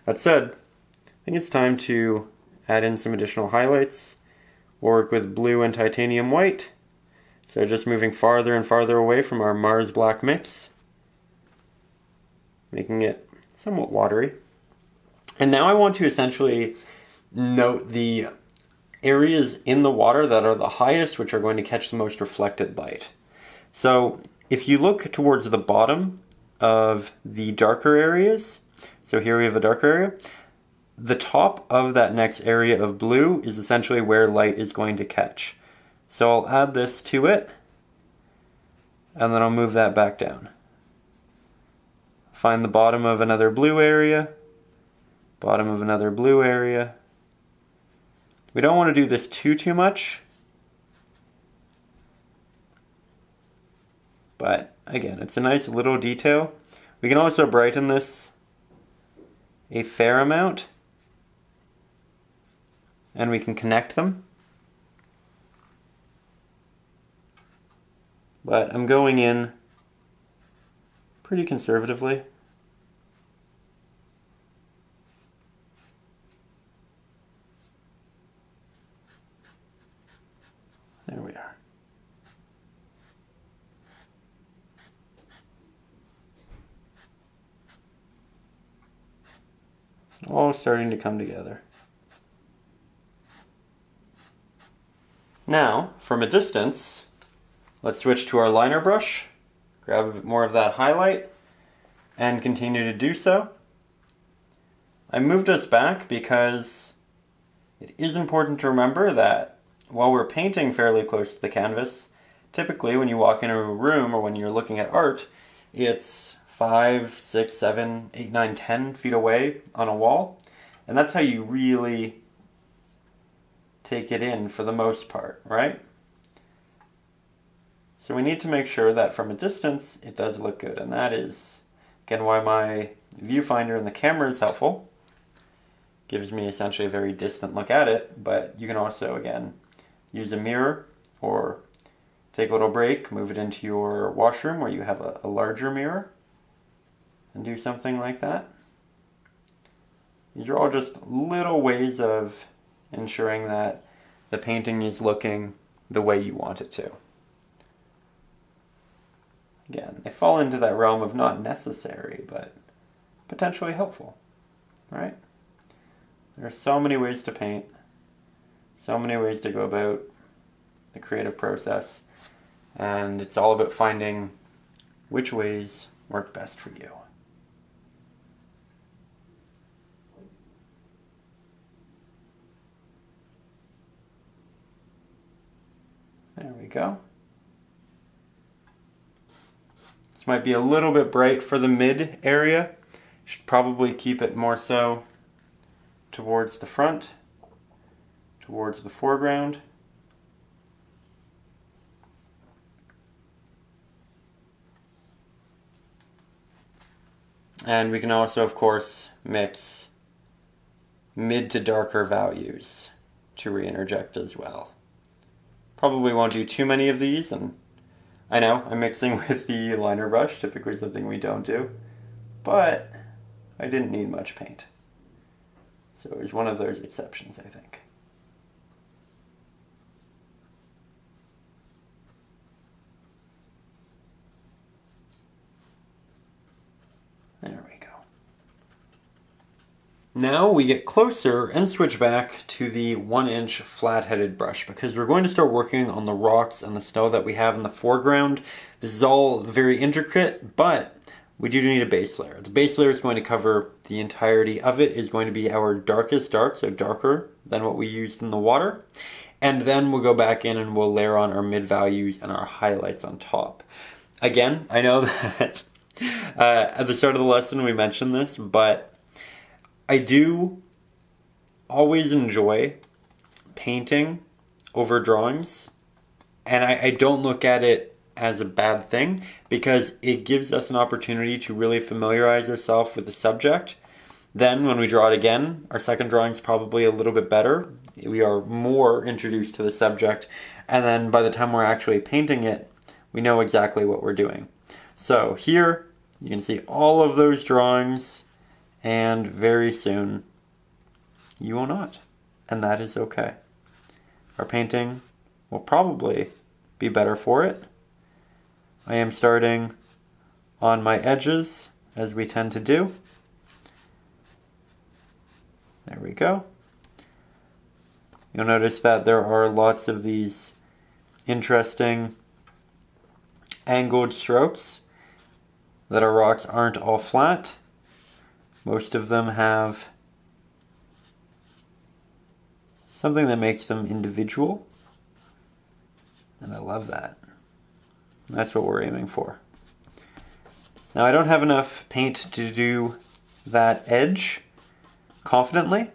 [SPEAKER 1] That said, I think it's time to add in some additional highlights. Work with blue and titanium white. So just moving farther and farther away from our Mars black mix, making it somewhat watery. And now I want to essentially note the areas in the water that are the highest, which are going to catch the most reflected light. So if you look towards the bottom of the darker areas, so here we have a darker area, the top of that next area of blue is essentially where light is going to catch. So I'll add this to it, and then I'll move that back down. Find the bottom of another blue area, bottom of another blue area. We don't want to do this too much, but again, it's a nice little detail. We can also brighten this a fair amount, and we can connect them. But I'm going in pretty conservatively. There we are. All starting to come together. Now, from a distance, let's switch to our liner brush, grab a bit more of that highlight, and continue to do so. I moved us back because it is important to remember that while we're painting fairly close to the canvas, typically when you walk into a room or when you're looking at art, it's 5, 6, 7, 8, 9, 10 feet away on a wall. And that's how you really take it in for the most part, right? So we need to make sure that from a distance it does look good. And that is, again, why my viewfinder in the camera is helpful. Gives me essentially a very distant look at it, but you can also, again, use a mirror or take a little break, move it into your washroom where you have a larger mirror and do something like that. These are all just little ways of ensuring that the painting is looking the way you want it to. Again, they fall into that realm of not necessary, but potentially helpful, right? There are so many ways to paint, so many ways to go about the creative process, and it's all about finding which ways work best for you. There we go. This might be a little bit bright for the mid area. Should probably keep it more so towards the front, towards the foreground. And we can also, of course, mix mid to darker values to re-interject as well. Probably won't do too many of these, and I know I'm mixing with the liner brush, typically something we don't do, but I didn't need much paint. So it was one of those exceptions, I think. There we go. Now we get closer and switch back to the 1-inch flat-headed brush because we're going to start working on the rocks and the snow that we have in the foreground. This is all very intricate, but we do need a base layer. The base layer is going to cover the entirety of it, is going to be our darkest dark, so darker than what we used in the water. And then we'll go back in and we'll layer on our mid values and our highlights on top. Again, I know that at the start of the lesson we mentioned this, but I do always enjoy painting over drawings, and I don't look at it as a bad thing because it gives us an opportunity to really familiarize ourselves with the subject. Then when we draw it again, our second drawing is probably a little bit better. We are more introduced to the subject, and then by the time we're actually painting it, we know exactly what we're doing. So here you can see all of those drawings, and very soon you will not, and that is okay. Our painting will probably be better for it. I am starting on my edges, as we tend to do. There we go. You'll notice that there are lots of these interesting angled strokes, that our rocks aren't all flat. Most of them have something that makes them individual, and I love that. That's what we're aiming for. Now I don't have enough paint to do that edge confidently.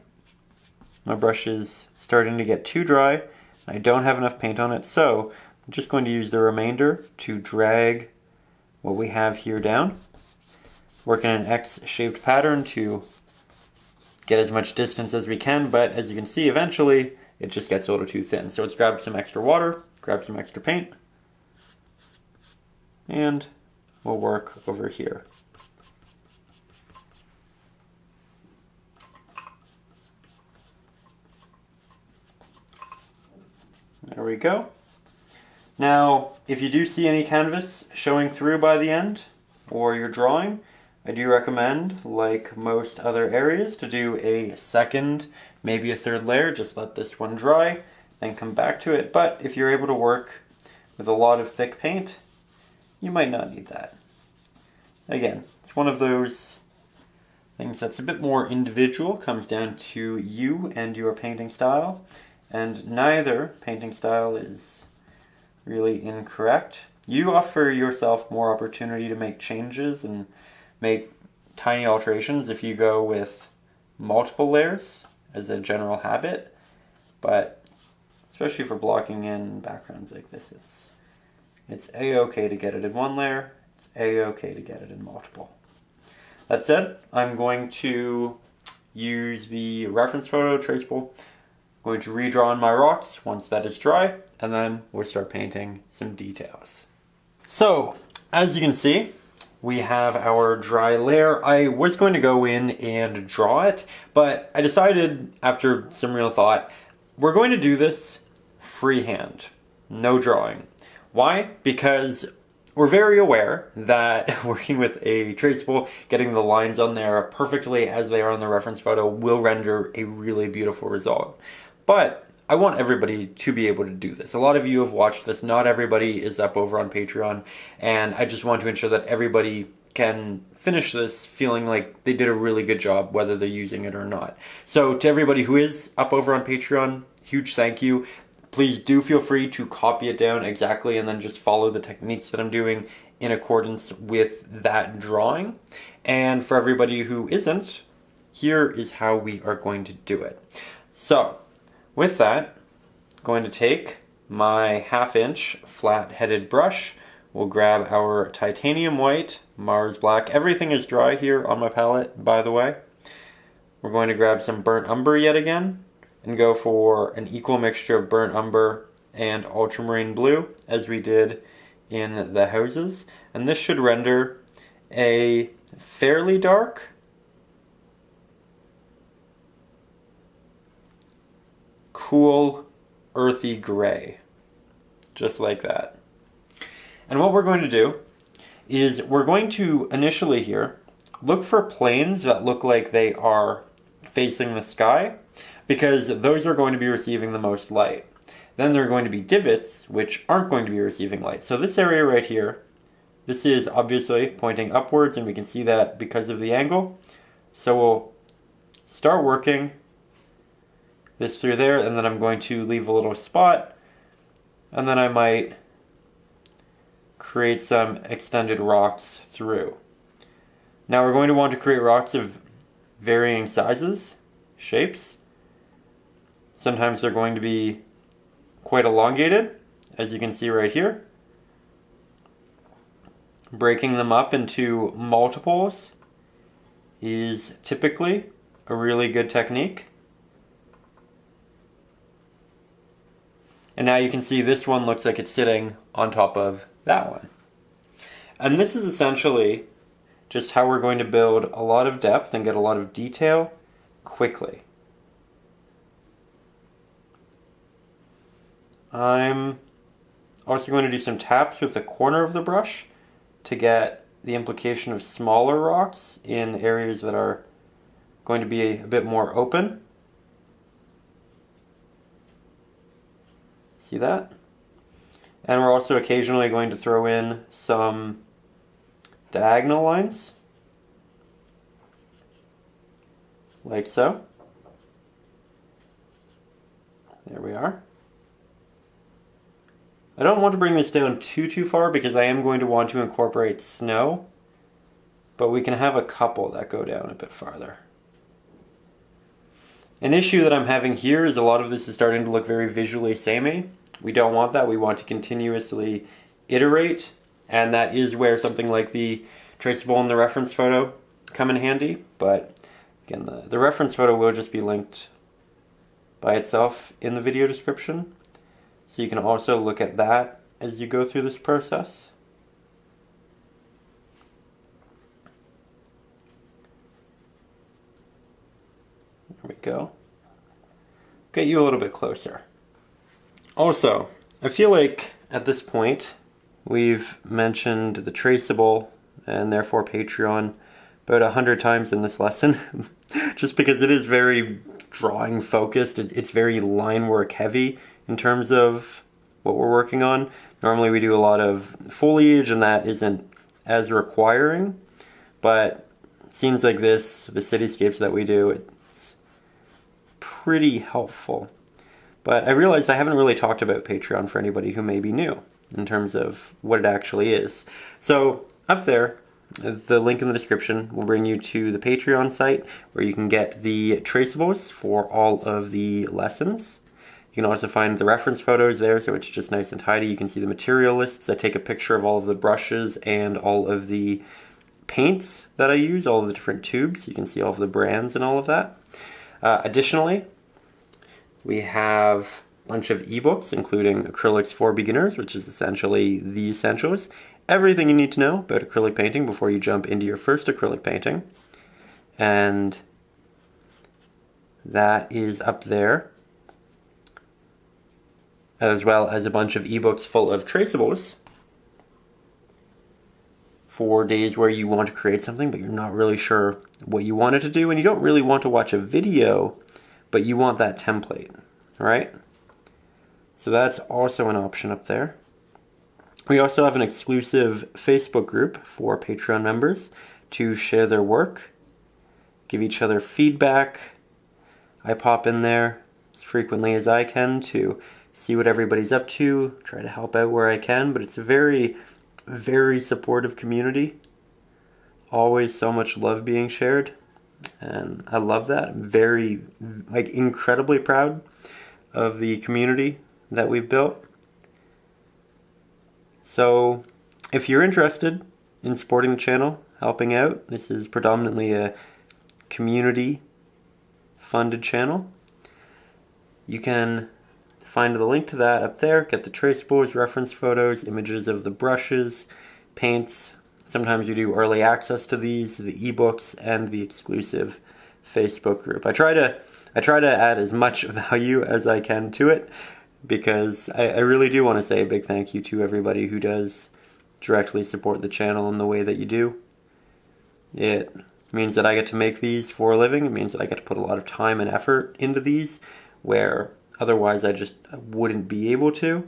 [SPEAKER 1] My brush is starting to get too dry, and I don't have enough paint on it, so I'm just going to use the remainder to drag what we have here down. Work in an X-shaped pattern to get as much distance as we can, but as you can see, eventually it just gets a little too thin. So let's grab some extra water, grab some extra paint, and we'll work over here. There we go. Now, if you do see any canvas showing through by the end, or you're drawing, I do recommend, like most other areas, to do a second, maybe a third layer. Just let this one dry, then come back to it. But if you're able to work with a lot of thick paint, you might not need that. Again, it's one of those things that's a bit more individual, comes down to you and your painting style, and neither painting style is really incorrect. You offer yourself more opportunity to make changes and make tiny alterations if you go with multiple layers as a general habit, but especially for blocking in backgrounds like this, it's a-okay to get it in one layer, it's a-okay to get it in multiple. That said, I'm going to use the reference photo traceable. I'm going to redraw on my rocks once that is dry, and then we'll start painting some details. So, as you can see, we have our dry layer. I was going to go in and draw it, but I decided after some real thought, we're going to do this freehand, no drawing. Why? Because we're very aware that working with a traceable, getting the lines on there perfectly as they are on the reference photo will render a really beautiful result. But I want everybody to be able to do this. A lot of you have watched this. Not everybody is up over on Patreon, and I just want to ensure that everybody can finish this feeling like they did a really good job, whether they're using it or not. So to everybody who is up over on Patreon, huge thank you. Please do feel free to copy it down exactly and then just follow the techniques that I'm doing in accordance with that drawing. And for everybody who isn't, here is how we are going to do it. So, with that, I'm going to take my 1/2 inch flat-headed brush. We'll grab our titanium white, Mars black. Everything is dry here on my palette, by the way. We're going to grab some burnt umber yet again and go for an equal mixture of burnt umber and ultramarine blue as we did in the houses. And this should render a fairly dark, cool, earthy gray, just like that. And what we're going to do is we're going to initially here look for planes that look like they are facing the sky, because those are going to be receiving the most light. Then there are going to be divots which aren't going to be receiving light. So this area right here, this is obviously pointing upwards, and we can see that because of the angle. So we'll start working this through there, and then I'm going to leave a little spot, and then I might create some extended rocks through. Now we're going to want to create rocks of varying sizes, shapes. Sometimes they're going to be quite elongated, as you can see right here. Breaking them up into multiples is typically a really good technique. And now you can see this one looks like it's sitting on top of that one. And this is essentially just how we're going to build a lot of depth and get a lot of detail quickly. I'm also going to do some taps with the corner of the brush to get the implication of smaller rocks in areas that are going to be a bit more open. See that? And we're also occasionally going to throw in some diagonal lines, like so. There we are. I don't want to bring this down too far because I am going to want to incorporate snow, but we can have a couple that go down a bit farther. An issue that I'm having here is a lot of this is starting to look very visually samey. We don't want that. We want to continuously iterate, and that is where something like the traceable and the reference photo come in handy. But again, the reference photo will just be linked by itself in the video description. So you can also look at that as you go through this process. There we go. Get you a little bit closer. Also, I feel like at this point we've mentioned the traceable and therefore Patreon about 100 times in this lesson just because it is very drawing focused. It's very line work heavy in terms of what we're working on. Normally we do a lot of foliage and that isn't as requiring, but it seems like the cityscapes that we do, it's pretty helpful. But I realized I haven't really talked about Patreon for anybody who may be new in terms of what it actually is. So up there, the link in the description will bring you to the Patreon site where you can get the traceables for all of the lessons. You can also find the reference photos there, so it's just nice and tidy. You can see the material lists. I take a picture of all of the brushes and all of the paints that I use, all of the different tubes. You can see all of the brands and all of that. Additionally, we have a bunch of ebooks, including Acrylics for Beginners, which is essentially the essentials. Everything you need to know about acrylic painting before you jump into your first acrylic painting. And that is up there, as well as a bunch of ebooks full of traceables for days where you want to create something but you're not really sure what you want it to do, and you don't really want to watch a video, but you want that template, right? So that's also an option up there. We also have an exclusive Facebook group for Patreon members to share their work, give each other feedback. I pop in there as frequently as I can to see what everybody's up to, try to help out where I can, but it's a very, very supportive community. Always so much love being shared, and I love that. I'm very, incredibly proud of the community that we've built. So if you're interested in supporting the channel, helping out, this is predominantly a community funded channel. You can find the link to that up there, get the traceables, reference photos, images of the brushes, paints. Sometimes you do early access to these, the ebooks, and the exclusive Facebook group. I try to add as much value as I can to it, because I really do want to say a big thank you to everybody who does directly support the channel in the way that you do. It means that I get to make these for a living. It means that I get to put a lot of time and effort into these, where otherwise I wouldn't be able to.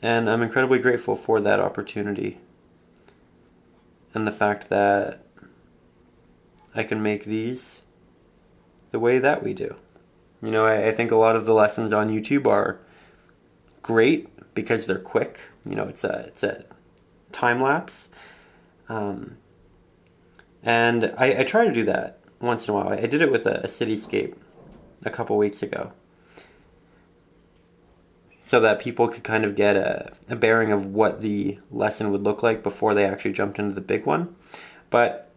[SPEAKER 1] And I'm incredibly grateful for that opportunity, and the fact that I can make these the way that we do. You know, I think a lot of the lessons on YouTube are great because they're quick. You know, it's a time lapse, and I try to do that once in a while. I did it with a cityscape a couple weeks ago, so that people could kind of get a bearing of what the lesson would look like before they actually jumped into the big one. But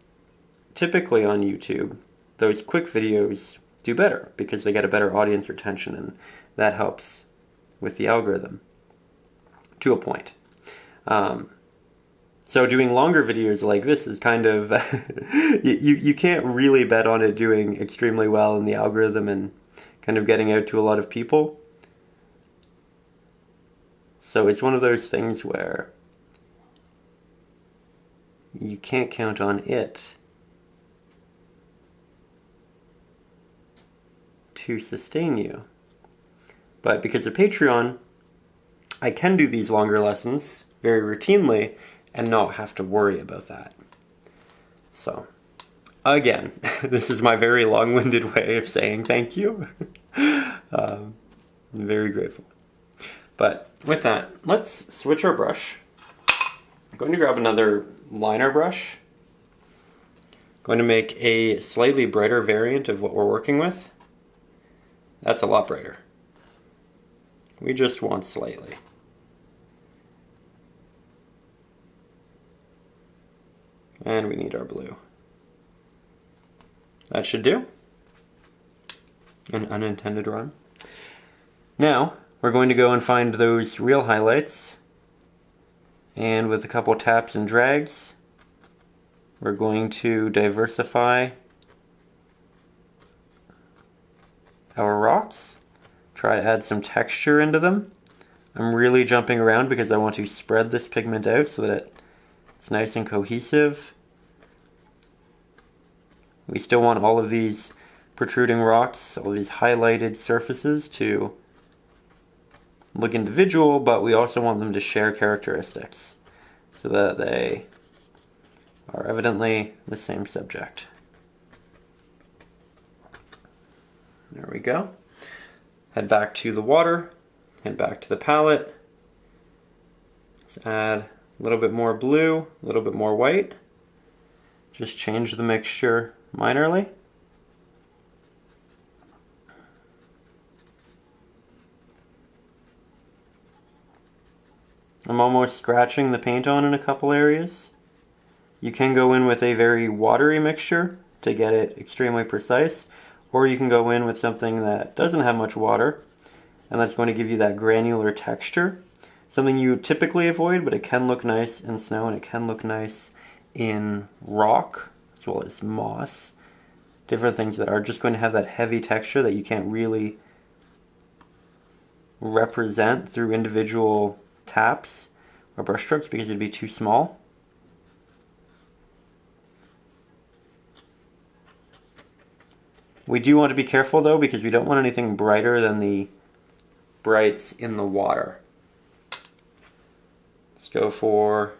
[SPEAKER 1] typically on YouTube, those quick videos do better because they get a better audience retention, and that helps with the algorithm to a point. So doing longer videos like this is kind of you can't really bet on it doing extremely well in the algorithm and kind of getting out to a lot of people. So it's one of those things where you can't count on it to sustain you. But because of Patreon, I can do these longer lessons very routinely and not have to worry about that. So, again, this is my very long-winded way of saying thank you. I'm very grateful. But with that, let's switch our brush. I'm going to grab another liner brush. I'm going to make a slightly brighter variant of what we're working with. That's a lot brighter. We just want slightly. And we need our blue. That should do. An unintended rhyme. Now, we're going to go and find those real highlights. And with a couple taps and drags, we're going to diversify our rocks. Try to add some texture into them. I'm really jumping around because I want to spread this pigment out so that it's nice and cohesive. We still want all of these protruding rocks, all of these highlighted surfaces to look individual, but we also want them to share characteristics so that they are evidently the same subject. There we go. Head back to the water, head back to the palette. Let's add a little bit more blue, a little bit more white. Just change the mixture minorly. I'm almost scratching the paint on in a couple areas. You can go in with a very watery mixture to get it extremely precise, or you can go in with something that doesn't have much water, and that's going to give you that granular texture. Something you typically avoid, but it can look nice in snow and it can look nice in rock, as well as moss. Different things that are just going to have that heavy texture that you can't really represent through individual taps or brush strokes because it'd be too small. We do want to be careful though, because we don't want anything brighter than the brights in the water. Let's go for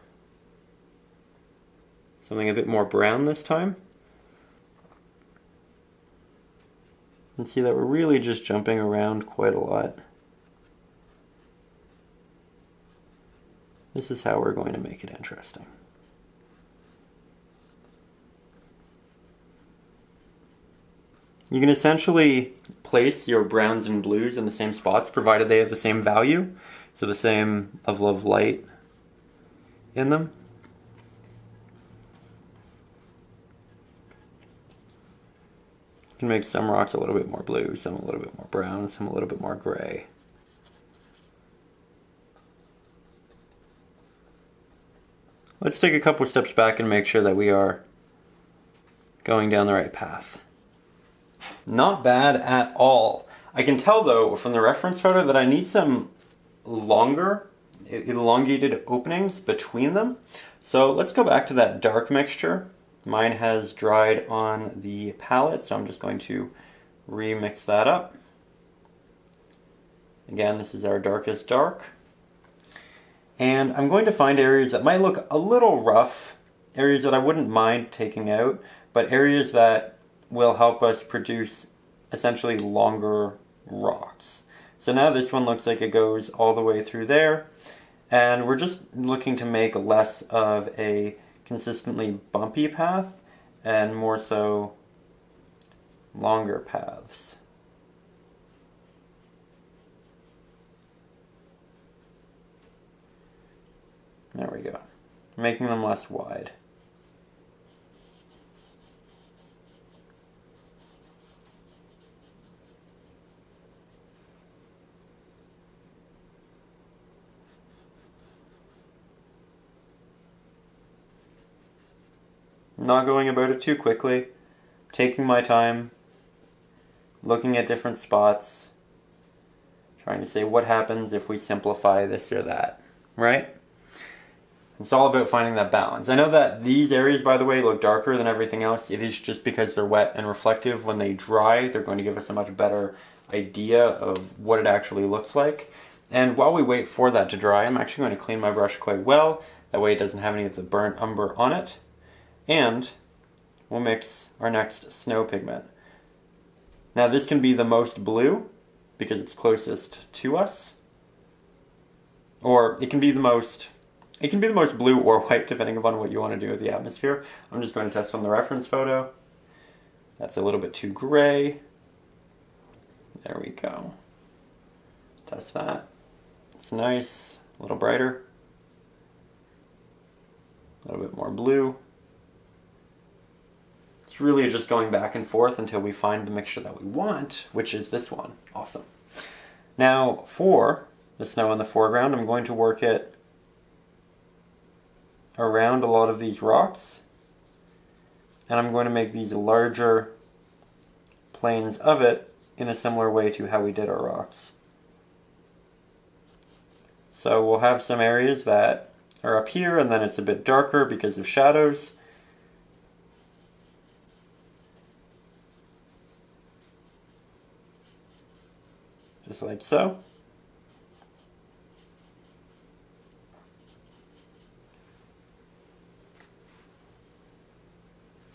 [SPEAKER 1] something a bit more brown this time. And see that we're really just jumping around quite a lot. This is how we're going to make it interesting. You can essentially place your browns and blues in the same spots, provided they have the same value, so the same level of light in them. You can make some rocks a little bit more blue, some a little bit more brown, some a little bit more gray. Let's take a couple steps back and make sure that we are going down the right path. Not bad at all. I can tell though from the reference photo that I need some longer, elongated openings between them. So let's go back to that dark mixture. Mine has dried on the palette, so I'm just going to remix that up. Again, this is our darkest dark. And I'm going to find areas that might look a little rough, areas that I wouldn't mind taking out, but areas that will help us produce essentially longer rocks. So now this one looks like it goes all the way through there, and we're just looking to make less of a consistently bumpy path and more so longer paths. There we go. Making them less wide. Not going about it too quickly, taking my time, looking at different spots, trying to say what happens if we simplify this or that, right? It's all about finding that balance. I know that these areas, by the way, look darker than everything else. It is just because they're wet and reflective. When they dry, they're going to give us a much better idea of what it actually looks like. And while we wait for that to dry, I'm actually going to clean my brush quite well. That way it doesn't have any of the burnt umber on it. And we'll mix our next snow pigment. Now this can be the most blue because it's closest to us. Or it can be the most blue or white depending upon what you want to do with the atmosphere. I'm just going to test on the reference photo. That's a little bit too gray. There we go. Test that. It's nice, a little brighter. A little bit more blue. It's really just going back and forth until we find the mixture that we want, which is this one. Awesome. Now for the snow in the foreground, I'm going to work it around a lot of these rocks, and I'm going to make these larger planes of it in a similar way to how we did our rocks. So we'll have some areas that are up here and then it's a bit darker because of shadows. Just like so.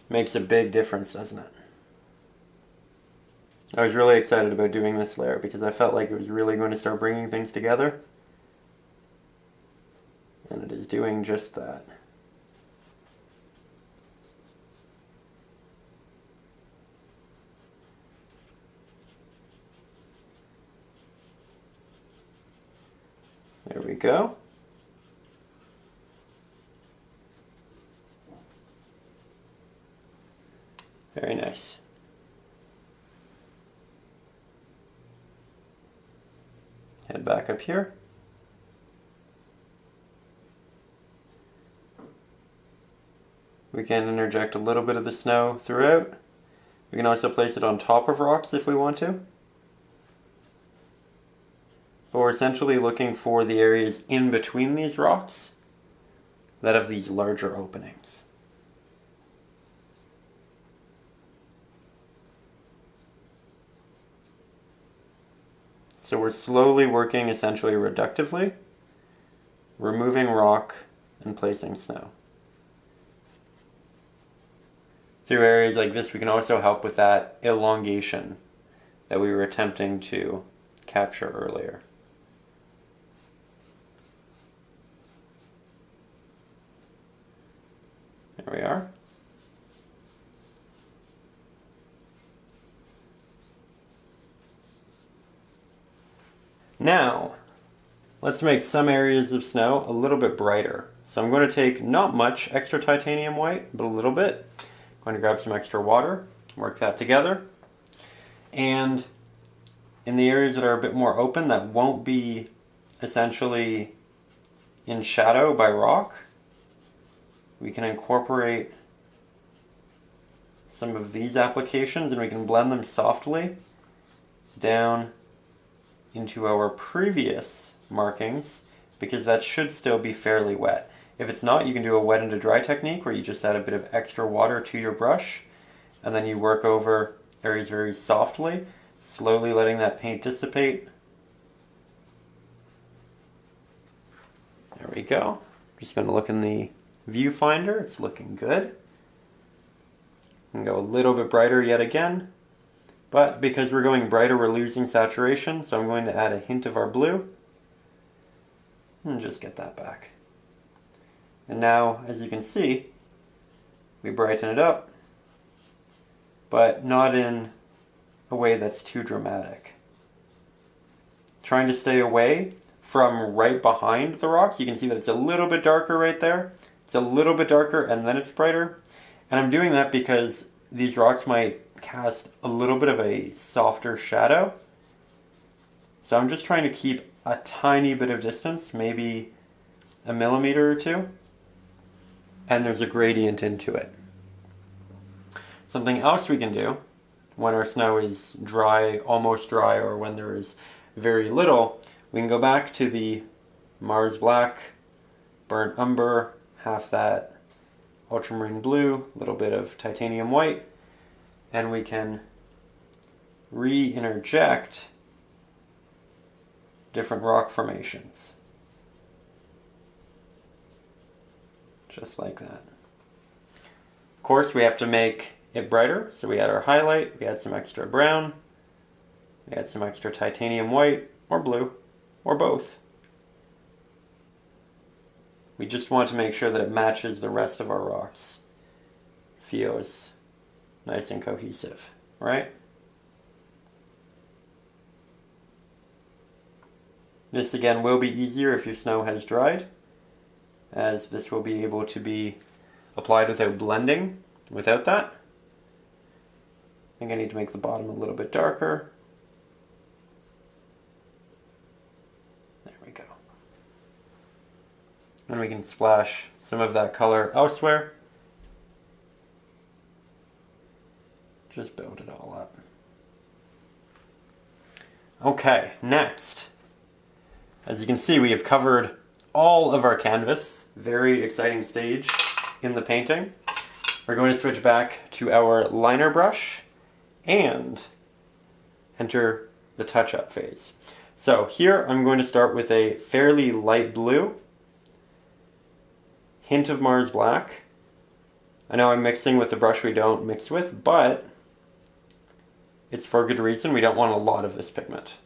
[SPEAKER 1] Makes a big difference, doesn't it? I was really excited about doing this layer because I felt like it was really going to start bringing things together. And it is doing just that. There we go. Very nice. Head back up here. We can interject a little bit of the snow throughout. We can also place it on top of rocks if we want to. But we're essentially looking for the areas in between these rocks that have these larger openings. So we're slowly working essentially reductively, removing rock and placing snow. Through areas like this, we can also help with that elongation that we were attempting to capture earlier. There we are. Now, let's make some areas of snow a little bit brighter. So I'm going to take not much extra titanium white, but a little bit. I'm going to grab some extra water, work that together. And in the areas that are a bit more open, that won't be essentially in shadow by rock, we can incorporate some of these applications and we can blend them softly down into our previous markings, because that should still be fairly wet. If it's not, you can do a wet into dry technique where you just add a bit of extra water to your brush and then you work over areas very softly, slowly letting that paint dissipate. There we go. Just going to look in the viewfinder. It's looking good. And go a little bit brighter yet again. But because we're going brighter, we're losing saturation, so I'm going to add a hint of our blue and just get that back. And now, as you can see, we brighten it up, but not in a way that's too dramatic. Trying to stay away from right behind the rocks. You can see that it's a little bit darker right there. It's a little bit darker and then it's brighter. And I'm doing that because these rocks might cast a little bit of a softer shadow. So I'm just trying to keep a tiny bit of distance, maybe a millimeter or two, and there's a gradient into it. Something else we can do when our snow is dry, almost dry, or when there is very little, we can go back to the Mars Black, burnt umber, half that ultramarine blue, a little bit of titanium white, and we can re-interject different rock formations. Just like that. Of course, we have to make it brighter, so we add our highlight, we add some extra brown, we add some extra titanium white, or blue, or both. We just want to make sure that it matches the rest of our rocks. Feels nice and cohesive, right? This again will be easier if your snow has dried, as this will be able to be applied without blending without that. I think I need to make the bottom a little bit darker. There we go. And we can splash some of that color elsewhere. Just build it all up. Okay, next. As you can see, we have covered all of our canvas. Very exciting stage in the painting. We're going to switch back to our liner brush and enter the touch-up phase. So here I'm going to start with a fairly light blue, hint of Mars Black, I know I'm mixing with the brush we don't mix with, but it's for a good reason. We don't want a lot of this pigment,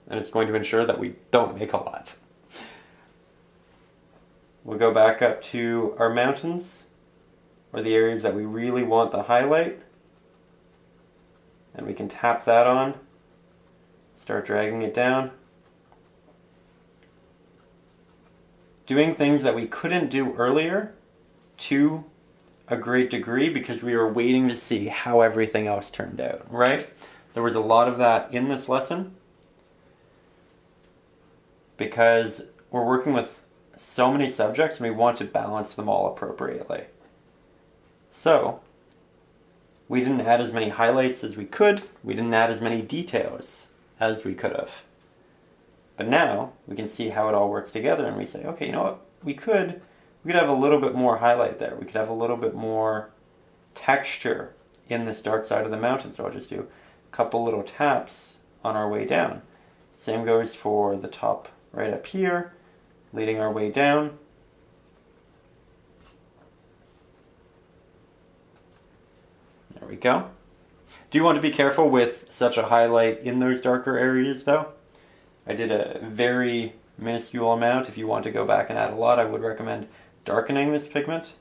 [SPEAKER 1] and it's going to ensure that we don't make a lot. We'll go back up to our mountains, or the areas that we really want the highlight, and we can tap that on, start dragging it down. Doing things that we couldn't do earlier to a great degree because we were waiting to see how everything else turned out, right? There was a lot of that in this lesson because we're working with so many subjects and we want to balance them all appropriately. So, we didn't add as many highlights as we could, we didn't add as many details as we could have. But now, we can see how it all works together and we say, okay, you know what, we could have a little bit more highlight there, we could have a little bit more texture in this dark side of the mountain, so I'll just do a couple little taps on our way down. Same goes for the top right up here, leading our way down. There we go. Do you want to be careful with such a highlight in those darker areas though? I did a very minuscule amount. If you want to go back and add a lot, I would recommend darkening this pigment.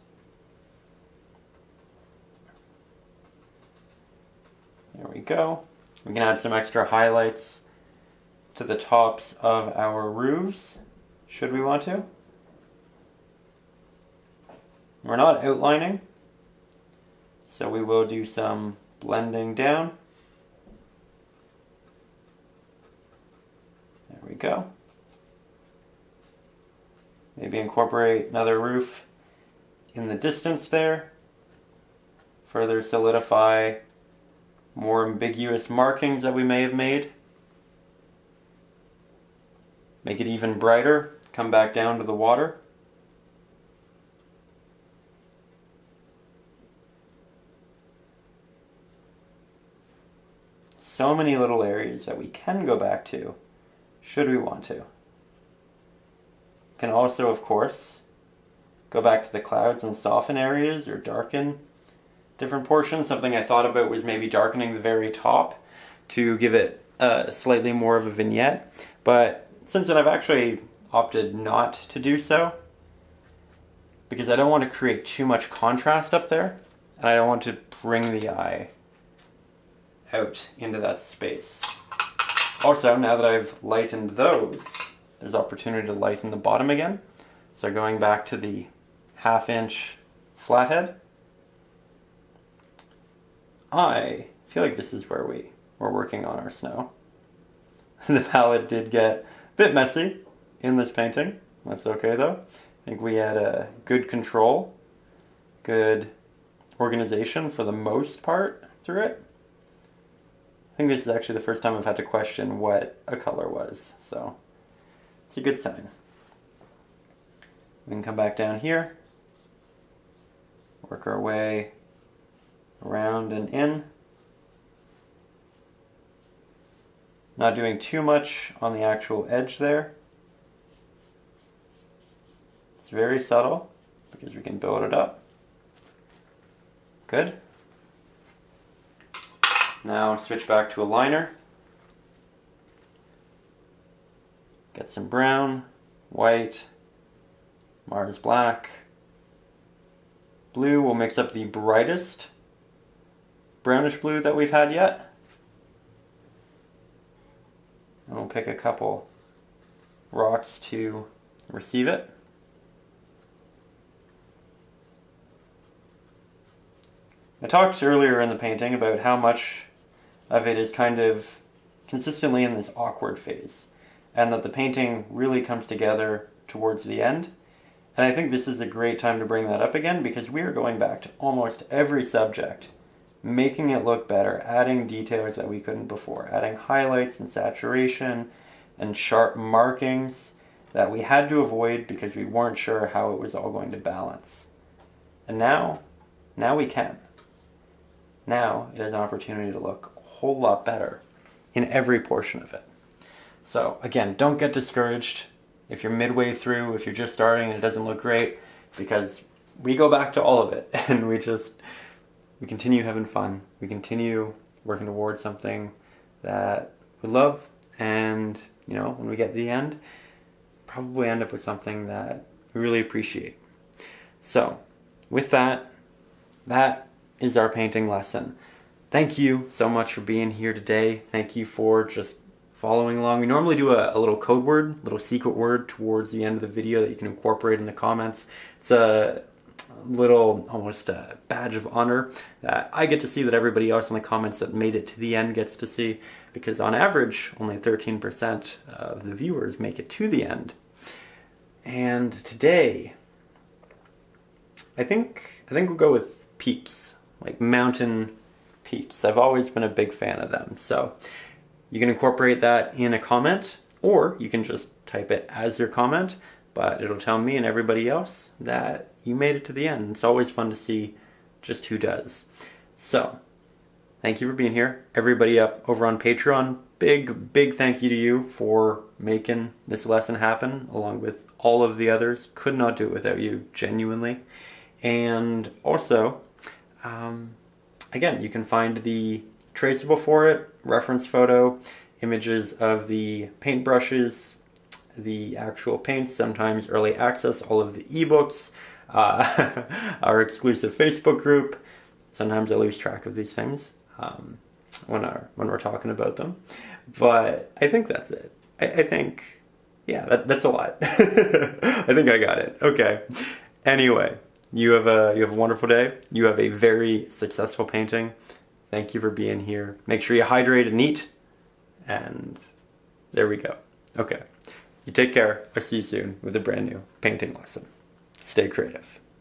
[SPEAKER 1] There we go. We can add some extra highlights to the tops of our roofs, should we want to. We're not outlining, so we will do some blending down. There we go. Maybe incorporate another roof in the distance there. Further solidify more ambiguous markings that we may have made. Make it even brighter. Come back down to the water. So many little areas that we can go back to, should we want to. Can also, of course, go back to the clouds and soften areas or darken different portions. Something I thought about was maybe darkening the very top to give it slightly more of a vignette. But since then I've actually opted not to do so because I don't want to create too much contrast up there and I don't want to bring the eye out into that space. Also, now that I've lightened those, there's opportunity to lighten the bottom again. So going back to the 1/2 inch flathead, I feel like this is where we're working on our snow. The palette did get a bit messy in this painting. That's okay though. I think we had a good control, good organization for the most part through it. I think this is actually the first time I've had to question what a color was, so it's a good sign. We can come back down here, work our way around and in. Not doing too much on the actual edge there. It's very subtle because we can build it up. Good. Now switch back to a liner. Get some brown, white, Mars black. Blue will mix up the brightest brownish blue that we've had yet. And we'll pick a couple rocks to receive it. I talked earlier in the painting about how much of it is kind of consistently in this awkward phase, and that the painting really comes together towards the end. And I think this is a great time to bring that up again because we are going back to almost every subject, making it look better, adding details that we couldn't before, adding highlights and saturation and sharp markings that we had to avoid because we weren't sure how it was all going to balance. And now we can. Now it has an opportunity to look a whole lot better in every portion of it. So again, don't get discouraged if you're midway through, if you're just starting and it doesn't look great, because we go back to all of it, and we continue having fun. We continue working towards something that we love, and you know, when we get to the end, probably end up with something that we really appreciate. So, with that, that is our painting lesson. Thank you so much for being here today. Thank you for just following along. We normally do a little code word, little secret word towards the end of the video that you can incorporate in the comments. It's a little, almost a badge of honor that I get to see, that everybody else in the comments that made it to the end gets to see, because on average, only 13% of the viewers make it to the end. And today, I think we'll go with peaks, like mountain peaks. I've always been a big fan of them. So you can incorporate that in a comment, or you can just type it as your comment, but it'll tell me and everybody else that you made it to the end. It's always fun to see just who does. So, thank you for being here. Everybody up over on Patreon, big thank you to you for making this lesson happen, along with all of the others. Could not do it without you, genuinely. And also, again, you can find the traceable for it, reference photo, images of the paintbrushes, the actual paints, sometimes early access, all of the ebooks, our exclusive Facebook group. Sometimes I lose track of these things when we're talking about them, but I think that's it. I think, yeah, that's a lot. I think I got it. Okay. Anyway, you have a wonderful day. You have a very successful painting. Thank you for being here. Make sure you hydrate and eat, and there we go. Okay. You take care. I'll see you soon with a brand new painting lesson. Stay creative.